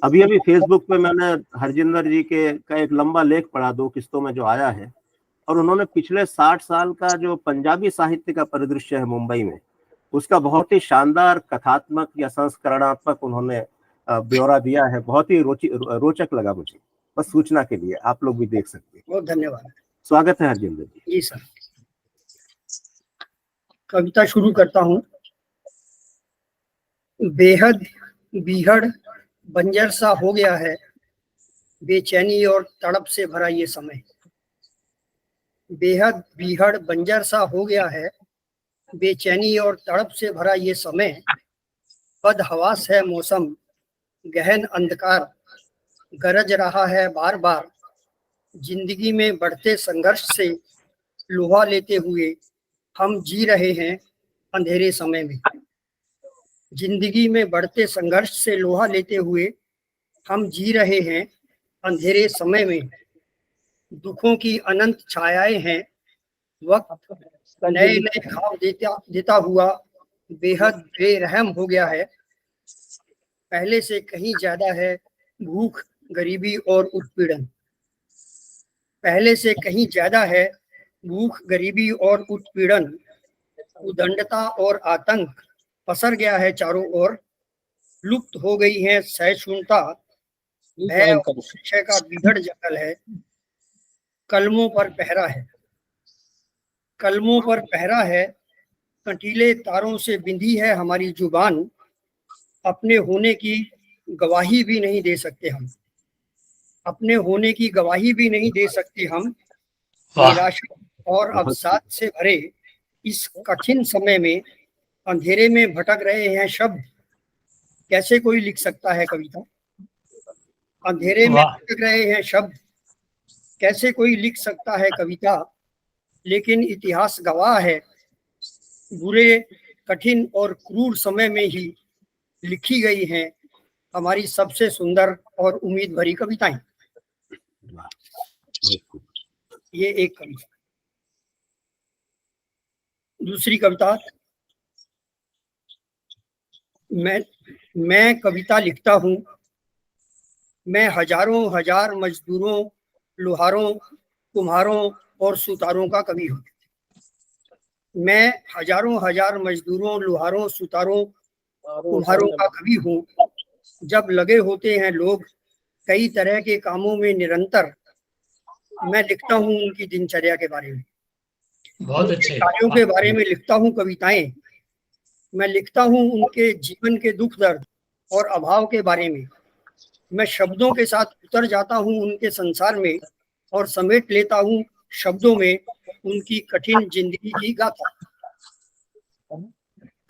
अभी अभी फेसबुक पे मैंने हरजिंदर जी का एक लंबा लेख पढ़ा, 2 किस्तों में जो आया है, और उन्होंने पिछले 60 साल का जो पंजाबी साहित्य का परिदृश्य है मुंबई में, उसका बहुत ही शानदार कथात्मक या संस्करणात्मक उन्होंने ब्यौरा दिया है। बहुत ही रोचक लगा मुझे। बस सूचना के लिए आप लोग भी देख सकते हैं। बहुत धन्यवाद। स्वागत है हरजिंदर जी। जी सर, कविता शुरू करता हूँ। बेहद बीहड़ बंजर सा हो गया है, बेचैनी और तड़प से भरा ये समय। बेहद बीहड़ बंजर सा हो गया है, बेचैनी और तड़प से भरा ये समय। बदहवास है मौसम, गहन अंधकार गरज रहा है बार बार। जिंदगी में बढ़ते संघर्ष से लोहा लेते हुए हम जी रहे हैं अंधेरे समय में। जिंदगी में बढ़ते संघर्ष से लोहा लेते हुए हम जी रहे हैं अंधेरे समय में। दुखों की अनंत छायाएं हैं, वक्त नए नए ख्वाब देता हुआ बेहद बेरहम हो गया है। पहले से कहीं ज्यादा है भूख, गरीबी और उत्पीड़न। पहले से कहीं ज्यादा है भूख, गरीबी और उत्पीड़न। उदंडता और आतंक पसर गया है चारों ओर। लुप्त हो गई है सहिष्णुता, भय और संशय का विघड़ जंगल है। कलमों पर पहरा है, कलमों पर पहरा है। कंटीले तारों से बिंधी है हमारी जुबान। अपने होने की गवाही भी नहीं दे सकते हम, अपने होने की गवाही भी नहीं दे सकते हम। वाह निराशा और अवसाद से भरे इस कठिन समय में अंधेरे में भटक रहे हैं शब्द। कैसे कोई लिख सकता है कविता? अंधेरे में वाह भटक रहे हैं शब्द, कैसे कोई लिख सकता है कविता? लेकिन इतिहास गवाह है, बुरे, कठिन और क्रूर समय में ही लिखी गई हैं हमारी सबसे सुंदर और उम्मीद भरी कविताएं। ये एक कविता। दूसरी कविता, मैं कविता लिखता हूँ। मैं हजारों हजार मजदूरों, लोहारों, कुम्हारों और सुतारों का कवि हूँ। मैं हजारों हजार मजदूरों, लोहारों, सुतारों, कुम्हारों का कवि हूँ। जब लगे होते हैं लोग कई तरह के कामों में निरंतर, मैं लिखता हूँ उनकी दिनचर्या के बारे में, बहुत उनके अच्छे कार्यों के बारे में लिखता हूँ कविताएं। मैं लिखता हूँ उनके जीवन के दुख दर्द और अभाव के बारे में। मैं शब्दों के साथ उतर जाता हूँ उनके संसार में और समेट लेता हूँ शब्दों में उनकी कठिन जिंदगी की गाथा।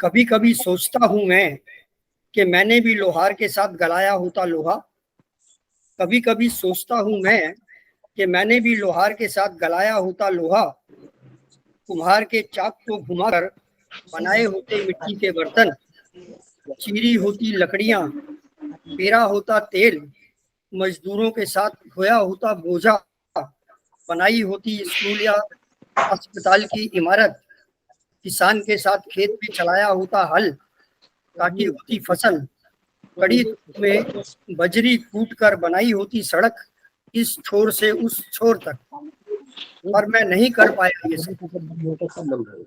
कभी कभी सोचता हूँ मैं कि मैंने भी लोहार के साथ गलाया होता लोहा। कभी कभी सोचता हूँ मैं कि मैंने भी लोहार के साथ गलाया होता लोहा। कुम्हार के चाक को घुमाकर बनाए होते मिट्टी के बर्तन। चीरी होती लकड़ियां, पेरा होता तेल। मजदूरों के साथ ढोया होता बोझा। बनाई होती स्कूल या अस्पताल की इमारत। किसान के साथ खेत में चलाया होता हल। काटी होती फसल, कड़ी में बजरी कूट कर बनाई होती सड़क इस छोर से उस छोर तक। पर मैं नहीं कर पाया ये सब,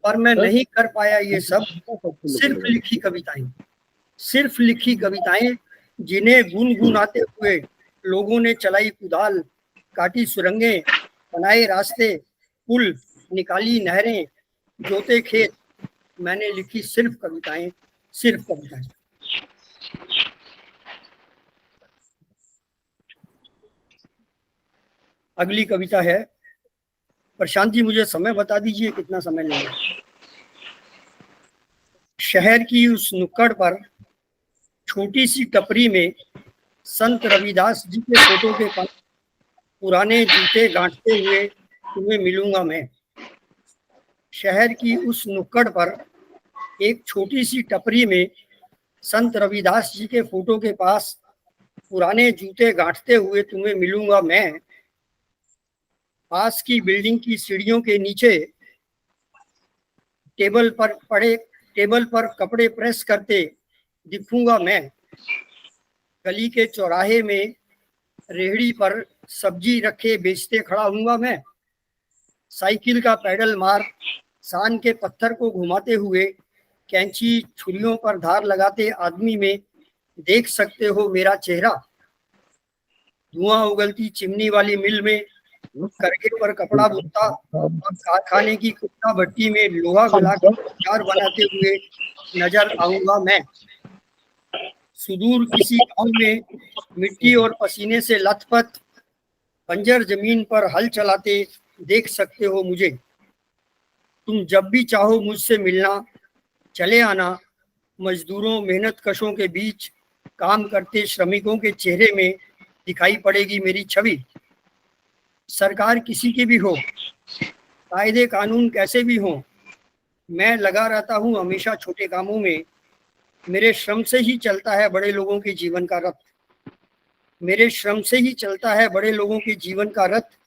पर मैं नहीं कर पाया ये सब। सिर्फ लिखी कविताएं, सिर्फ लिखी कविताएं जिन्हें गुनगुनाते हुए लोगों ने चलाई कुदाल, काटी सुरंगें, बनाए रास्ते, पुल, निकाली नहरें, जोते खेत। मैंने लिखी सिर्फ कविताएं, सिर्फ कविताएं। अगली कविता है, प्रशांत जी मुझे समय बता दीजिए कितना समय लेंगे। शहर की उस नुक्कड़ पर छोटी सी टपरी में संत रविदास जी के फोटो के पास पुराने जूते गांठते हुए तुम्हें मिलूंगा मैं। शहर की उस नुक्कड़ पर एक छोटी सी टपरी में संत रविदास जी के फोटो के पास पुराने जूते गांठते हुए तुम्हें मिलूंगा मैं। पास की बिल्डिंग की सीढ़ियों के नीचे टेबल पर कपड़े प्रेस करते दिखूंगा मैं। गली के चौराहे में रेहड़ी पर सब्जी रखे बेचते खड़ा हूंगा मैं। साइकिल का पैडल मार सान के पत्थर को घुमाते हुए कैंची छुरियों पर धार लगाते आदमी में देख सकते हो मेरा चेहरा। धुआं उगलती चिमनी वाली मिल में करके पर कपड़ा बुनता और कारखाने की कुत्ता भट्टी में लोहा गलाकर औजार बनाते हुए नजर आऊंगा मैं। सुदूर किसी गांव में मिट्टी और पसीने से लथपथ बंजर जमीन पर हल चलाते देख सकते हो मुझे। तुम जब भी चाहो मुझसे मिलना चले आना। मजदूरों मेहनत कशों के बीच काम करते श्रमिकों के चेहरे में दिखाई पड़ेगी मेरी छवि। सरकार किसी की भी हो, कायदे कानून कैसे भी हो, मैं लगा रहता हूँ हमेशा छोटे कामों में। मेरे श्रम से ही चलता है बड़े लोगों के जीवन का रथ। मेरे श्रम से ही चलता है बड़े लोगों के जीवन का रथ।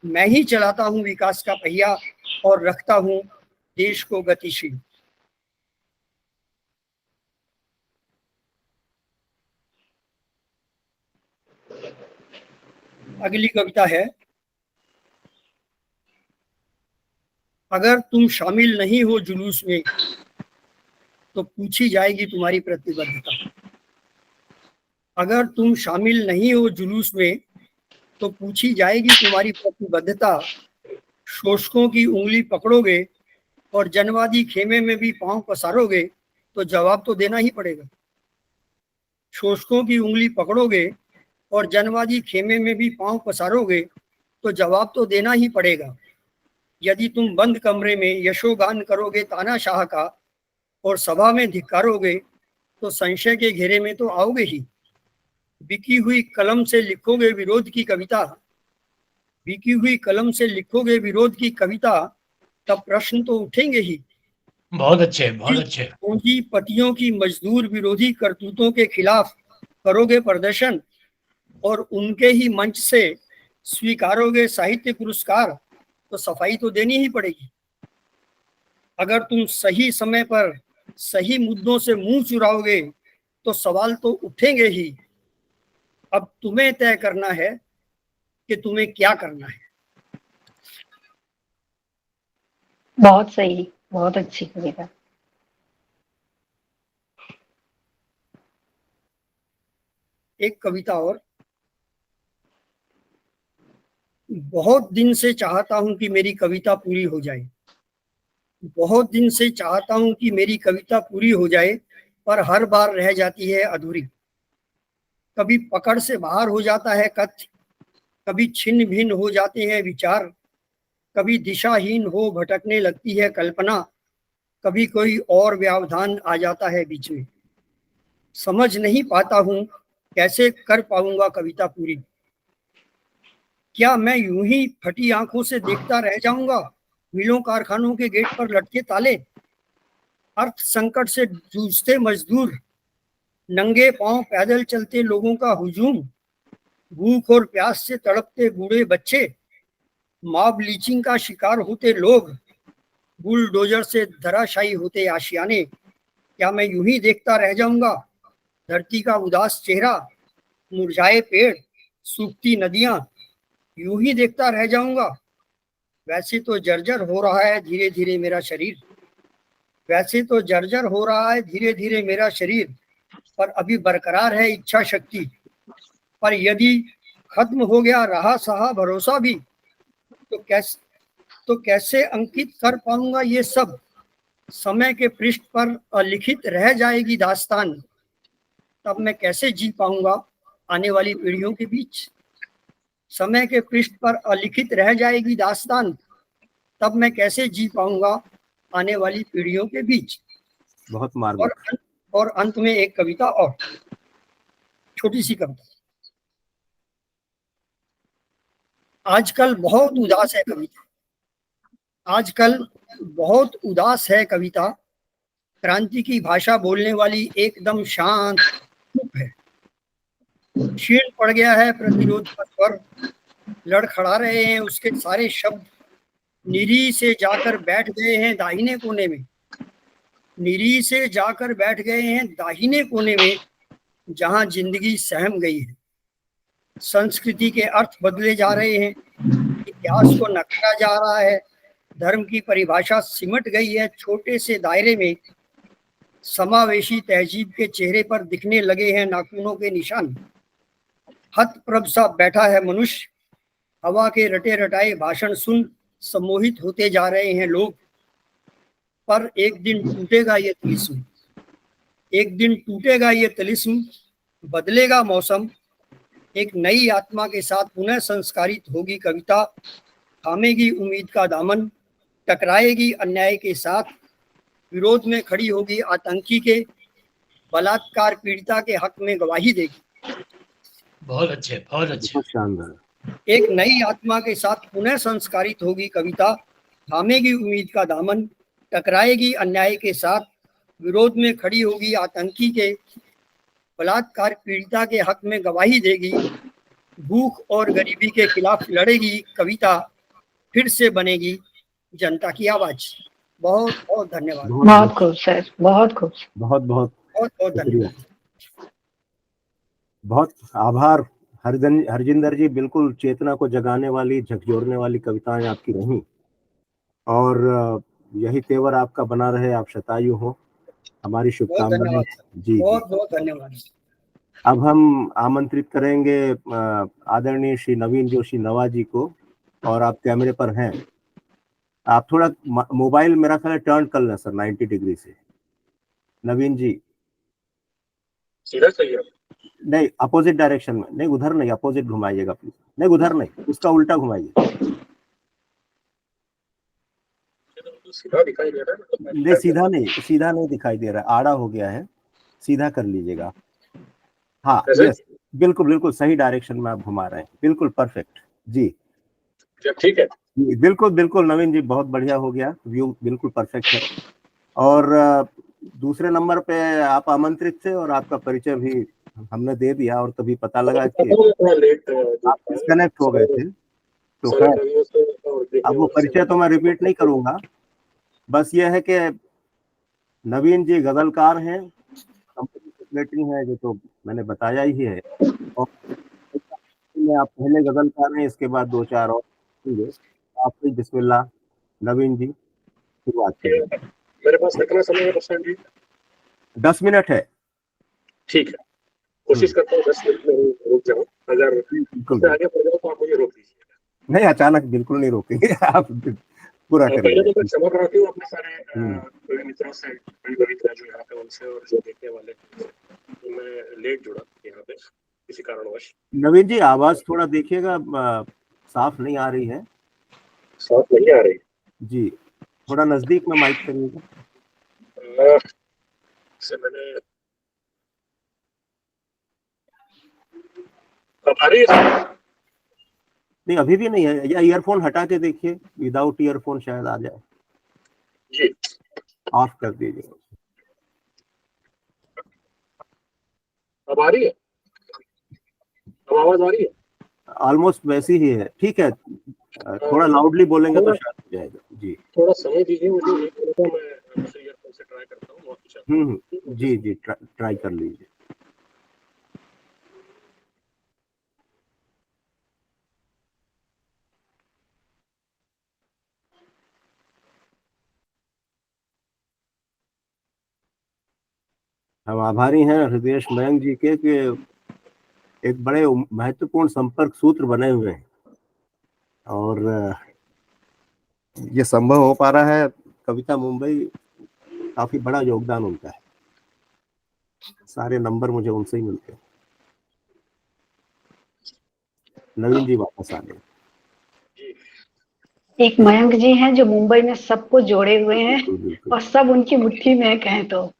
मैं ही चलाता हूँ विकास का पहिया और रखता हूँ देश को गतिशील। अगली कविता है, अगर तुम शामिल नहीं हो जुलूस में तो पूछी जाएगी तुम्हारी प्रतिबद्धता। अगर तुम शामिल नहीं हो जुलूस में तो पूछी जाएगी तुम्हारी प्रतिबद्धता। शोषकों की उंगली पकड़ोगे और जनवादी खेमे में भी पांव पसारोगे तो जवाब तो देना ही पड़ेगा। शोषकों की उंगली पकड़ोगे और जनवादी खेमे में भी पांव पसारोगे तो जवाब तो देना ही पड़ेगा। यदि तुम बंद कमरे में यशोगान करोगे तानाशाह का और सभा में धिक्कारोगे तो संशय के घेरे में तो आओगे ही। बिकी हुई कलम से लिखोगे विरोध की कविता, बिकी हुई कलम से लिखोगे विरोध की कविता, तब प्रश्न तो उठेंगे ही। बहुत अच्छे, बहुत अच्छे। पूंजीपतियों की मजदूर विरोधी करतूतों के खिलाफ करोगे प्रदर्शन और उनके ही मंच से स्वीकारोगे साहित्य पुरस्कार तो सफाई तो देनी ही पड़ेगी। अगर तुम सही समय पर सही मुद्दों से मुंह चुराओगे तो सवाल तो उठेंगे ही। अब तुम्हें तय करना है कि तुम्हें क्या करना है। बहुत सही, बहुत अच्छी कविता। एक कविता और, बहुत दिन से चाहता हूं कि मेरी कविता पूरी हो जाए, बहुत दिन से चाहता हूं कि मेरी कविता पूरी हो जाए, पर हर बार रह जाती है अधूरी। कभी पकड़ से बाहर हो जाता है कथ्य, कभी छिन्न भिन्न हो जाते हैं विचार, कभी दिशाहीन हो भटकने लगती है कल्पना, कभी कोई और व्यवधान आ जाता है बीच में। समझ नहीं पाता हूं कैसे कर पाऊंगा कविता पूरी। क्या मैं यूं ही फटी आंखों से देखता रह जाऊंगा मिलों कारखानों के गेट पर लटके ताले, अर्थ संकट से जूझते मजदूर, नंगे पांव पैदल चलते लोगों का हुजूम, भूख और प्यास से तड़पते बूढ़े बच्चे, मॉब लीचिंग का शिकार होते लोग, बुलडोजर से धराशायी होते आशियाने। क्या मैं यूं ही देखता रह जाऊंगा धरती का उदास चेहरा, मुरझाए पेड़, सूखती नदियां, यूं ही देखता रह जाऊंगा। वैसे तो जर्जर हो रहा है धीरे धीरे मेरा शरीर, वैसे तो जर्जर हो रहा है धीरे धीरे मेरा शरीर, पर अभी बरकरार है इच्छा शक्ति। पर यदि खत्म हो गया रहा सहा भरोसा भी तो कैसे अंकित कर पाऊंगा ये सब। समय के पृष्ठ पर अलिखित रह जाएगी दास्तान, तब मैं कैसे जी पाऊंगा आने वाली पीढ़ियों के बीच। समय के पृष्ठ पर अलिखित रह जाएगी दास्तान, तब मैं कैसे जी पाऊंगा आने वाली पीढ़ियों के बीच। बहुत मार्मिक। और अंत में एक कविता और, छोटी सी कविता। आजकल बहुत उदास है कविता, आजकल बहुत उदास है कविता, क्रांति की भाषा बोलने वाली एकदम शांत चुप है। क्षीण पड़ गया है प्रतिरोध का स्वर, लड़खड़ा रहे हैं उसके सारे शब्द, निरी से जाकर बैठ गए हैं दाहिने कोने में, निरी से जाकर बैठ गए हैं दाहिने कोने में, जहां जिंदगी सहम गई है। संस्कृति के अर्थ बदले जा रहे हैं, इतिहास को नकारा जा रहा है, धर्म की परिभाषा सिमट गई है छोटे से दायरे में, समावेशी तहजीब के चेहरे पर दिखने लगे हैं नाखूनों के निशान। हतप्रभ सा बैठा है मनुष्य, हवा के रटे रटाए भाषण सुन सम्मोहित होते जा रहे हैं लोग। पर एक दिन टूटेगा ये तिलिस्म, एक दिन टूटेगा ये तिलिस्म, बदलेगा मौसम, एक नई आत्मा के साथ पुनः संस्कारित होगी कविता, थामेगी उम्मीद का दामन, टकराएगी अन्याय के साथ, विरोध में खड़ी होगी आतंकी के, बलात्कार पीड़िता के हक में गवाही देगी। बहुत अच्छे, बहुत अच्छे, बहुत शानदार। एक नई आत्मा के साथ पुनः संस्कारित होगी कविता, थामेगी उम्मीद का दामन, टकराएगी अन्याय के साथ, विरोध में खड़ी होगी आतंकी के, बलात्कार पीड़िता के हक में गवाही देगी, भूख और गरीबी के खिलाफ लड़ेगी कविता, फिर से बनेगी जनता की आवाज। बहुत बहुत धन्यवाद। बहुत खूब सर, बहुत खूब। बहुत बहुत बहुत बहुत धन्यवाद। बहुत आभार हरजिंदर जी, बिल्कुल चेतना को जगाने वाली, झकझोरने वाली कविताएं आपकी रही, और यही तेवर आपका बना रहे, आप शतायु हो, हमारी बहुत शुभकामनाएं। धन्यवाद, जी बहुत जी। बहुत धन्यवाद। अब हम आमंत्रित करेंगे आदरणीय श्री नवीन जोशी नवा जी को, और आप कैमरे पर हैं। आप थोड़ा मोबाइल मेरा ख्याल है टर्न कर लें सर 90 डिग्री से। नवीन जी, सीधा सही है? नहीं, अपोजिट डायरेक्शन में, नहीं उधर नहीं, अपोजिट घुमाइएगा प्लीज। नहीं उधर नहीं, उसका उल्टा घुमाइए। सीधा दिखाई दे रहा है? नहीं सीधा नहीं दिखाई दे रहा है, आड़ा हो गया है, सीधा कर लीजिएगा। हाँ यस, बिल्कुल बिल्कुल सही डायरेक्शन में आप घुमा रहे हैं, बिल्कुल परफेक्ट जी। ठीक है, बिल्कुल बिल्कुल नवीन जी, बहुत बढ़िया हो गया, व्यू बिल्कुल परफेक्ट है। और दूसरे नंबर पे आप आमंत्रित थे, और आपका परिचय भी हमने दे दिया, और तभी पता लगा कि आप डिस्कनेक्ट हो गए थे। तो खैर, अब वो परिचय तो मैं रिपीट नहीं करूंगा, बस ये है कि नवीन जी गजलकार हैं, कंपनी सेक्रेटरी हैं, जो तो मैंने बताया ही है, और में आप पहले गजलकार हैं, इसके बाद 2-4 और होंगे। आप भी बिस्मिल्लाह नवीन जी शुरुआत करें। मेरे पास कितना समय है प्रशांत जी? 10 मिनट है। ठीक है, कोशिश करता हूँ 10 मिनट में रुक जाऊँ, अगर बिल्कुल आगे बढ़ जाओ तो आप मुझे रोक दीजिए। नहीं, अचानक बिल्कुल नहीं रोकेंगे आप पूरा पहले करिए। तो मैं क्षमा कराती हूँ अपने सारे मित्रों से, मित्र जो यहाँ पे उनसे, और जो देखने वाले, तो मैं लेट जुड़ा यहाँ पे किसी कारणवश। नवीन जी, आवाज थोड़ा देखिएगा, साफ नहीं आ रही है। साफ नहीं आ रही जी, थोड़ा नजदीक में माइक करिएगा। से मैंने अब आ रही है? नहीं, अभी भी नहीं है, या ईयरफोन हटा के देखिए, विदाउट ईयरफोन शायद आ जाए। जी, ऑफ कर दीजिए। अब आ रही है? अब आवाज आ रही है? ऑलमोस्ट वैसी ही है, ठीक है, थोड़ा लाउडली बोलेंगे तो शायद हो जाएगा। जी, थोड़ा समय दीजिए मुझे, एक मिनट में मैं दूसरे ईयरफोन से ट्राई करता हूँ, बहुत अच्छा। जी जी, ट्राई कर लीजिए। हम आभारी हैं हृदय मयंक जी के, कि एक बड़े महत्वपूर्ण संपर्क सूत्र बने हुए हैं, और ये संभव हो पा रहा है, कविता मुंबई काफी बड़ा योगदान उनका है, सारे नंबर मुझे उनसे ही मिलते हैं। नवीन जी वापस आ गए। एक मयंक जी हैं जो मुंबई में सबको जोड़े हुए हैं, और सब उनकी मुट्ठी में है, कहें तो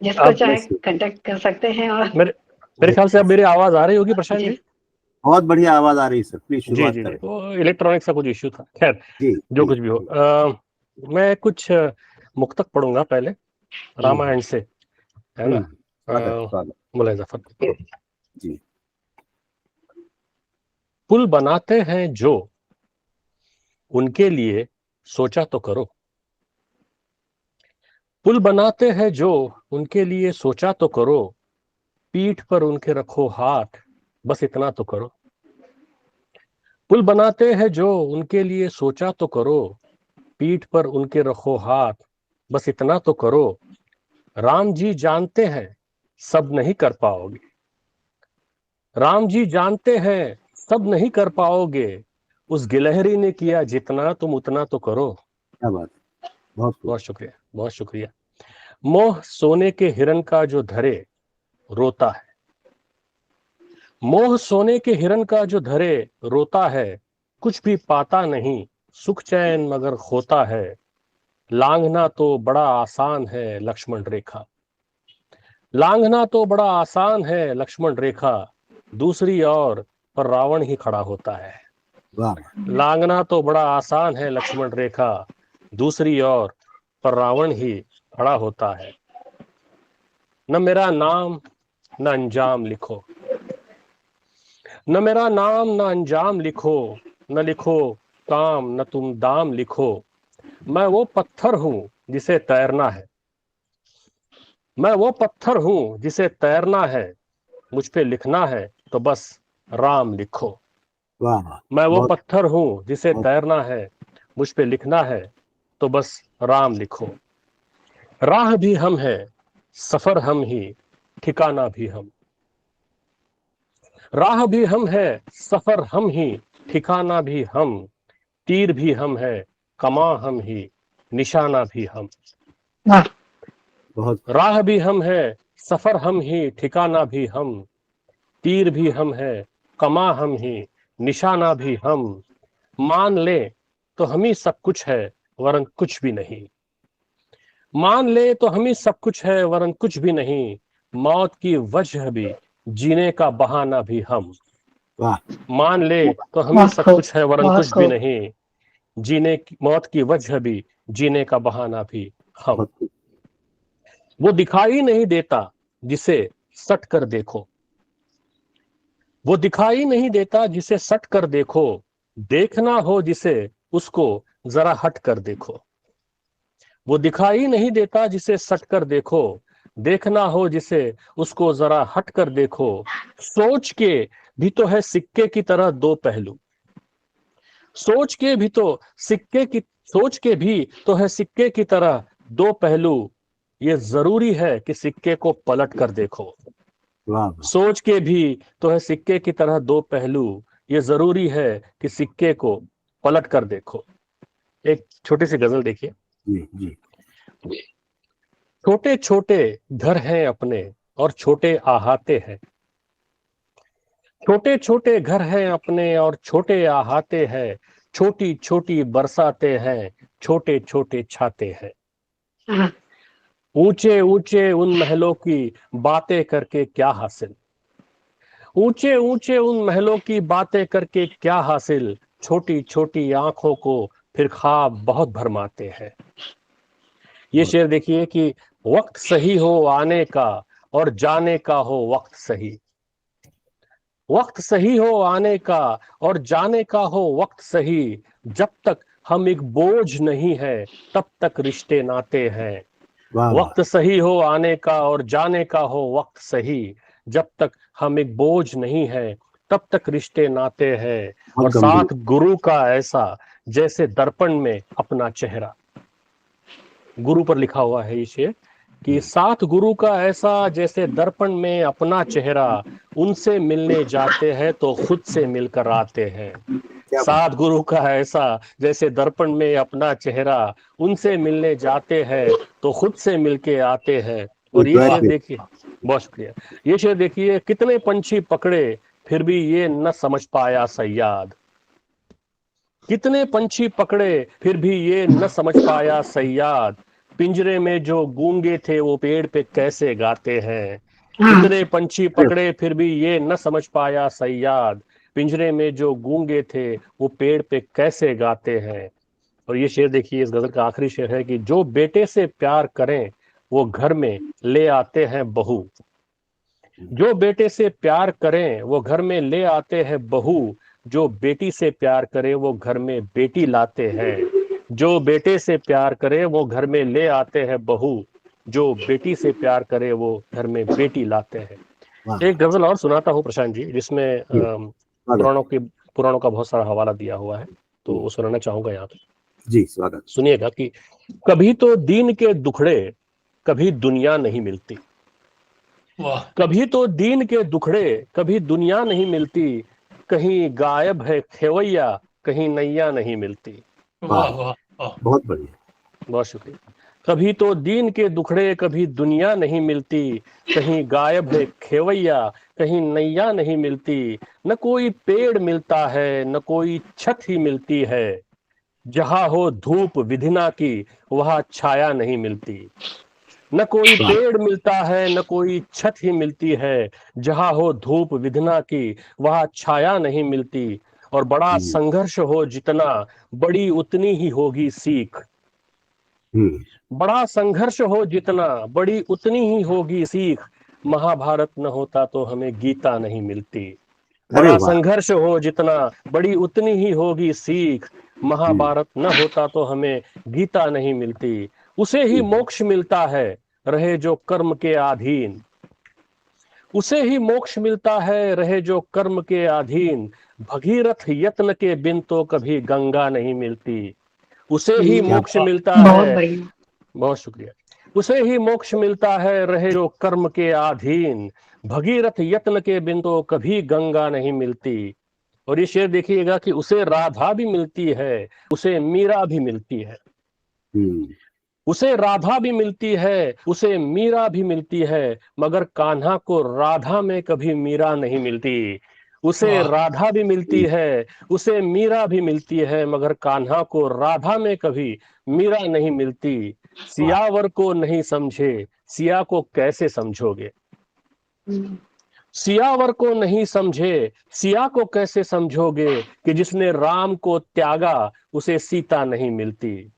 जिसको चाहे कांटेक्ट कर सकते हैं। और मेरे ख्याल से अब मेरी आवाज आ रही होगी प्रशांत जी? बहुत बढ़िया आवाज आ रही है सर, प्लीज जी शुरुआत जी, करें। तो इलेक्ट्रॉनिक्स का कुछ इश्यू था, खैर जो कुछ भी हो। मैं कुछ मुक्तक पढ़ूंगा पहले, रामायण से, है ना, मुलायजा फरमाइए। जी। पुल बनाते हैं जो उनके लिए सोचा तो करो, पुल बनाते हैं जो उनके लिए सोचा तो करो, पीठ पर उनके रखो हाथ, बस इतना तो करो। पुल बनाते हैं जो उनके लिए सोचा तो करो, पीठ पर उनके रखो हाथ, बस इतना तो करो। राम जी जानते हैं सब नहीं कर पाओगे, राम जी जानते हैं सब नहीं कर पाओगे, उस गिलहरी ने किया जितना तुम उतना तो करो। क्या बात, बहुत शुक्रिया, बहुत शुक्रिया। मोह सोने के हिरन का जो धरे रोता है, मोह सोने के हिरन का जो धरे रोता है, कुछ भी पाता नहीं सुख चैन मगर खोता है। लांघना तो बड़ा आसान है लक्ष्मण रेखा, लांघना तो बड़ा आसान है लक्ष्मण रेखा, दूसरी ओर पर रावण ही खड़ा होता है। लांघना तो बड़ा आसान है लक्ष्मण रेखा, दूसरी ओर पर रावण ही खड़ा होता है। न मेरा नाम न अंजाम लिखो, न मेरा नाम न अंजाम लिखो, न लिखो काम न तुम दाम लिखो। मैं वो पत्थर हूं जिसे तैरना है, मैं वो पत्थर हूं जिसे तैरना है, मुझ पे लिखना है तो बस राम लिखो। वाह वाह, मैं वो बहुत पत्थर हूँ जिसे बहुत- तैरना है, मुझ पे लिखना है तो बस राम लिखो। राह भी हम है, सफर हम ही, ठिकाना भी हम। राह भी हम है, सफर हम ही, ठिकाना भी हम। तीर भी हम है, कमा हम ही, निशाना भी हम। बहुत राह भी हम है, सफर हम ही, ठिकाना भी हम। तीर भी हम है, कमा हम ही, निशाना भी हम। मान ले तो हम ही सब कुछ है, वरन कुछ भी नहीं। मान ले तो हम ही सब कुछ है, वरन कुछ भी नहीं। मौत की वजह भी, जीने का बहाना भी हम। वाह, मान ले तो हम ही सब कुछ है, वरन कुछ भी नहीं। मौत की वजह भी, जीने का बहाना भी हम। बहुत वो दिखाई नहीं देता जिसे सट कर देखो। वो दिखाई नहीं देता जिसे सट कर देखो। देखना हो जिसे, उसको जरा हट कर देखो। वो दिखाई नहीं देता जिसे सट कर देखो। देखना हो जिसे, उसको जरा हट कर देखो। सोच के भी तो है सिक्के की तरह दो पहलू। सोच के भी तो है सिक्के की तरह दो पहलू। ये जरूरी है कि सिक्के को पलट कर देखो। वाह वाह, सोच के भी तो है सिक्के की तरह दो पहलू। ये जरूरी है कि सिक्के को पलट कर देखो। एक छोटी सी गजल देखिए। जी जी, छोटे छोटे घर हैं अपने और छोटे आहाते हैं। छोटे छोटे घर हैं अपने और छोटे आहाते हैं। छोटी छोटी बरसाते हैं, छोटे छोटे छाते हैं। ऊंचे ऊंचे उन महलों की बातें करके क्या हासिल। ऊंचे ऊंचे उन महलों की बातें करके क्या हासिल। छोटी छोटी आंखों को फिर ख्वाब बहुत भरमाते हैं। ये शेर देखिए कि वक्त सही हो आने का और जाने का हो वक्त सही। वक्त सही हो आने का और जाने का हो वक्त सही। जब तक हम एक बोझ नहीं है, तब तक रिश्ते नाते हैं। वाह वाह, वक्त सही हो आने का और जाने का हो वक्त सही। जब तक हम एक बोझ नहीं है, तब तक रिश्ते नाते हैं। और बहुत गंभीर। साथ गुरु का ऐसा जैसे दर्पण में अपना चेहरा। गुरु पर लिखा हुआ है ये शेर कि साथ गुरु का ऐसा जैसे दर्पण में अपना चेहरा। उनसे मिलने जाते हैं तो खुद से मिलकर आते हैं। क्या बात, साथ गुरु का ऐसा जैसे दर्पण में अपना चेहरा। उनसे मिलने जाते हैं तो खुद से मिलके आते हैं। और ये शेर देखिए, बहुत शुक्रिया। ये शेर देखिए, कितने पंछी पकड़े फिर भी ये न समझ पाया सयाद। कितने पंछी पकड़े फिर भी ये न समझ पाया सयाद। पिंजरे में जो गूंगे थे वो पेड़ पे कैसे गाते हैं। कितने पंछी पकड़े फिर भी ये न समझ पाया सयाद। पिंजरे में जो गूंगे थे वो पेड़ पे कैसे गाते हैं। और ये शेर देखिए, इस गजल का आखिरी शेर है कि जो बेटे से प्यार करें वो घर में ले आते हैं बहू। जो बेटे से प्यार करें वो घर में ले आते हैं बहू। जो बेटी से प्यार करे वो घर में बेटी लाते हैं। जो बेटे से प्यार करे वो घर में ले आते हैं बहू। जो बेटी से प्यार करे वो घर में बेटी लाते हैं। वाह, एक गजल और सुनाता हूँ प्रशांत जी, जिसमें पुराणों का बहुत सारा हवाला दिया हुआ है, तो वो सुनाना चाहूंगा यहाँ पे। जी स्वागत। सुनिएगा कि कभी तो दीन के दुखड़े, कभी दुनिया नहीं मिलती। कभी तो दीन के दुखड़े, कभी दुनिया नहीं मिलती। कहीं गायब है खेवैया, कहीं नैया नहीं मिलती। वाह वाह वाह, बहुत बढ़िया, बहुत शुक्रिया। कभी तो दीन के दुखड़े, कभी दुनिया नहीं मिलती। कहीं गायब है खेवैया, कहीं नैया नहीं मिलती। न कोई पेड़ मिलता है, न कोई छत ही मिलती है। जहां हो धूप विधिना की, वहां छाया नहीं मिलती। न कोई पेड़ मिलता है, न कोई छत ही मिलती है। जहां हो धूप विधना की, वहां छाया नहीं मिलती। और बड़ा संघर्ष हो जितना, बड़ी उतनी ही होगी सीख। बड़ा संघर्ष हो जितना, बड़ी उतनी ही होगी सीख। महाभारत न होता तो हमें गीता नहीं मिलती। बड़ा संघर्ष हो जितना, बड़ी उतनी ही होगी सीख। महाभारत न होता तो हमें गीता नहीं मिलती। उसे ही मोक्ष मिलता है, रहे जो कर्म के अधीन। उसे ही मोक्ष मिलता है रहे जो कर्म के अधीन, भगीरथ यत्न के बिन तो कभी गंगा नहीं मिलती। उसे ही मोक्ष मिलता बहुत है, बढ़िया। बहुत शुक्रिया। उसे ही मोक्ष मिलता है रहे जो कर्म के अधीन, भगीरथ यत्न के बिन तो कभी गंगा नहीं मिलती। और ये शेर देखिएगा कि उसे राधा भी मिलती है, उसे मीरा भी मिलती है। उसे राधा भी मिलती है, उसे मीरा भी मिलती है, मगर कान्हा को राधा में कभी मीरा नहीं मिलती। उसे राधा भी मिलती है, उसे मीरा भी मिलती है, मगर कान्हा को राधा में कभी मीरा नहीं मिलती। सियावर को नहीं समझे, सिया को कैसे समझोगे? सियावर को नहीं समझे, सिया को कैसे समझोगे, कि जिसने राम को त्यागा उसे सीता नहीं मिलती।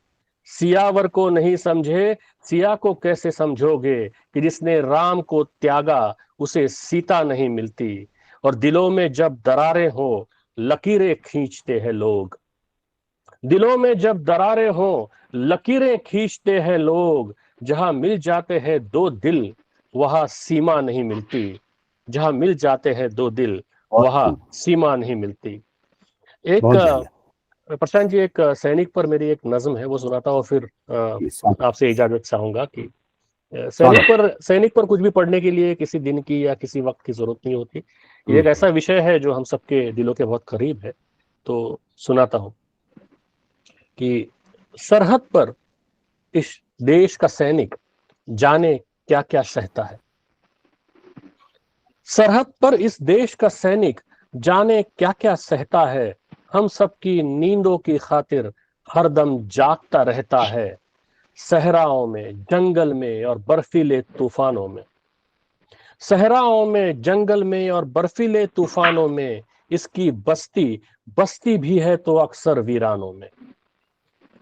सियावर को नहीं समझे, सिया को कैसे समझोगे, कि जिसने राम को त्यागा उसे सीता नहीं मिलती। और दिलों में जब दरारें हो लकीरें खींचते हैं लोग। दिलों में जब दरारें हो लकीरें खींचते हैं लोग। जहां मिल जाते हैं दो दिल वहां सीमा नहीं मिलती। जहां मिल जाते हैं दो दिल वहां सीमा नहीं मिलती। एक प्रशांत जी, एक सैनिक पर मेरी एक नज्म है, वो सुनाता हूँ, फिर आपसे इजाजत चाहूंगा कि सैनिक पर कुछ भी पढ़ने के लिए किसी दिन की या किसी वक्त की जरूरत नहीं होती। ये एक ऐसा विषय है जो हम सबके दिलों के बहुत करीब है। तो सुनाता हूँ कि सरहद पर इस देश का सैनिक जाने क्या क्या सहता है। सरहद पर इस देश का सैनिक जाने क्या क्या सहता है। हम सबकी नींदों की खातिर हरदम जागता रहता है। सहराओं में, जंगल में और बर्फीले तूफानों में, सहराओं में, जंगल में और बर्फीले तूफानों में इसकी बस्ती बस्ती भी है तो अक्सर वीरानों में।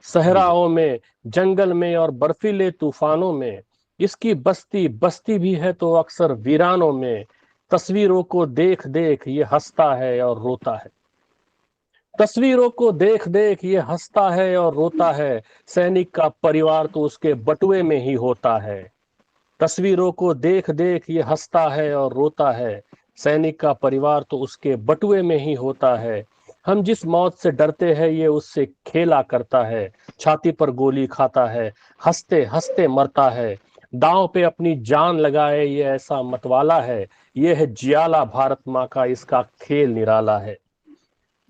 सहराओं में, जंगल में और बर्फीले तूफानों में इसकी बस्ती बस्ती भी है तो अक्सर वीरानों में। तस्वीरों को देख देख ये हंसता है और रोता है। तस्वीरों को देख देख ये हंसता है और रोता है। सैनिक का परिवार तो उसके बटुए में ही होता है। तस्वीरों को देख देख ये हंसता है और रोता है। सैनिक का परिवार तो उसके बटुए में ही होता है। हम जिस मौत से डरते हैं ये उससे खेला करता है। छाती पर गोली खाता है, हंसते हंसते मरता है। दांव पे अपनी जान लगाए ये ऐसा मतवाला है। ये है जियाला भारत माँ का, इसका खेल निराला है।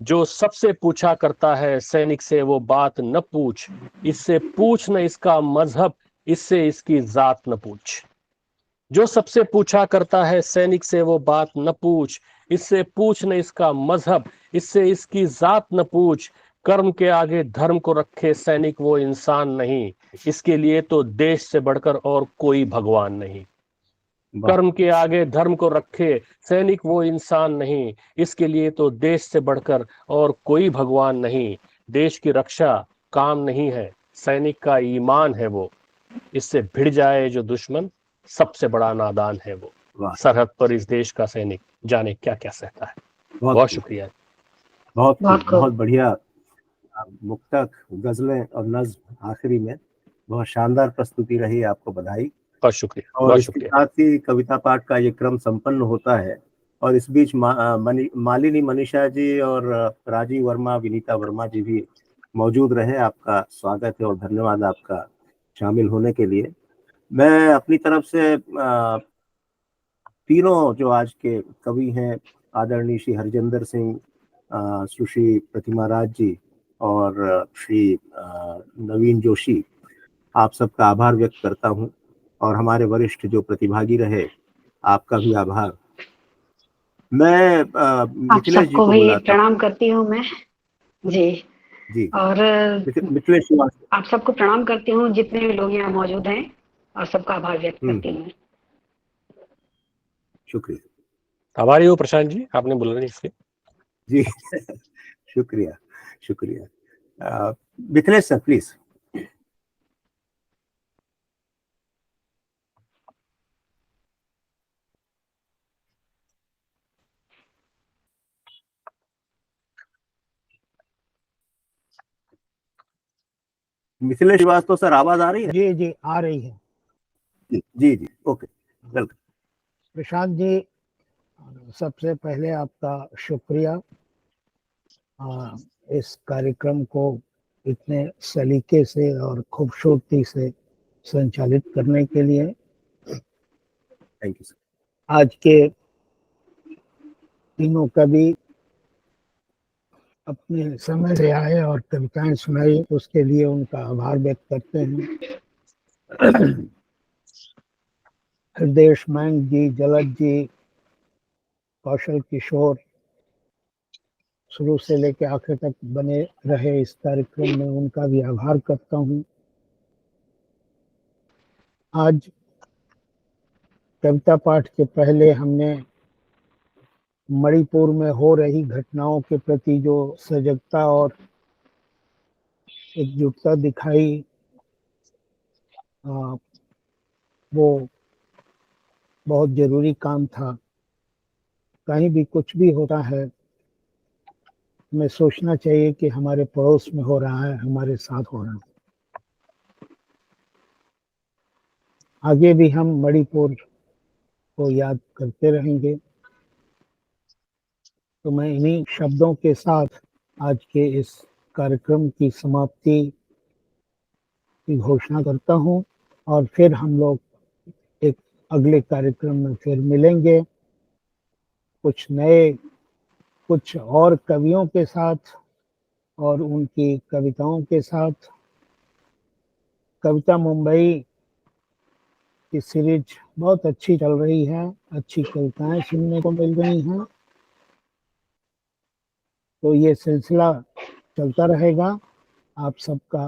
जो सबसे पूछा करता है सैनिक से वो बात न पूछ। इससे पूछ न इसका मजहब, इससे इसकी जात न पूछ। जो सबसे पूछा करता है सैनिक से वो बात न पूछ। इससे पूछ न इसका मजहब, इससे इसकी जात न पूछ। कर्म के आगे धर्म को रखे सैनिक वो इंसान नहीं। इसके लिए तो देश से बढ़कर और कोई भगवान नहीं। कर्म के आगे धर्म को रखे सैनिक वो इंसान नहीं। इसके लिए तो देश से बढ़कर और कोई भगवान नहीं। देश की रक्षा काम नहीं है, सैनिक का ईमान है वो। इससे भिड़ जाए जो दुश्मन, सबसे बड़ा नादान है वो। सरहद पर इस देश का सैनिक जाने क्या क्या सहता है। बहुत शुक्रिया। बहुत बढ़िया मुक्तक, गजलें और नज्म आखिरी में बहुत शानदार प्रस्तुति रही। आपको बधाई। बहुत शुक्रिया। और इसके साथ ही कविता पाठ का ये क्रम संपन्न होता है। और इस बीच मालिनी मनीषा जी और राजीव वर्मा, विनीता वर्मा जी भी मौजूद रहे। आपका स्वागत है और धन्यवाद आपका शामिल होने के लिए। मैं अपनी तरफ से तीनों जो आज के कवि हैं, आदरणीय श्री हरजिंदर सिंह, सुश्री प्रतिमा राज जी और श्री नवीन जोशी, आप सबका आभार व्यक्त करता हूं। और हमारे वरिष्ठ जो प्रतिभागी रहे, आपका भी आभार। मैं मिथिलेश जी को भी प्रणाम करती हूँ मैं जी। और मिथिलेश, आप सबको प्रणाम करती हूँ जितने भी लोग यहाँ मौजूद हैं, और सबका आभार व्यक्त करती हूँ। शुक्रिया। आभारी हो प्रशांत जी, आपने बोला नहीं इसलिए जी। शुक्रिया। Mithilesh sir please. Mithilesh Shrivastava sir, आवाज आ रही है? जी आ रही है। जी ओके, वेलकम। प्रशांत जी, सबसे पहले आपका शुक्रिया इस कार्यक्रम को इतने सलीके से और खूबसूरती से संचालित करने के लिए। Thank you sir. आज के तीनों कवि अपने समय से आए और कविताएं सुनाई, उसके लिए उनका आभार व्यक्त करते हैं। हृदयेश मैंग जी, जलज जी, कौशल किशोर शुरू से लेकर आखिर तक बने रहे इस कार्यक्रम में, उनका भी आभार करता हूँ। आज कविता पाठ के पहले हमने मणिपुर में हो रही घटनाओं के प्रति जो सजगता और एकजुटता दिखाई, वो बहुत जरूरी काम था। कहीं भी कुछ भी होता है, हमें सोचना चाहिए कि हमारे पड़ोस में हो रहा है, हमारे साथ हो रहा है। आगे भी हम मणिपुर को याद करते रहेंगे। तो मैं इन्हीं शब्दों के साथ आज के इस कार्यक्रम की समाप्ति की घोषणा करता हूं, और फिर हम लोग एक अगले कार्यक्रम में फिर मिलेंगे, कुछ और कवियों के साथ और उनकी कविताओं के साथ। कविता मुंबई की सीरीज बहुत अच्छी चल रही है, अच्छी कविताएं सुनने को मिल रही हैं, तो ये सिलसिला चलता रहेगा। आप सबका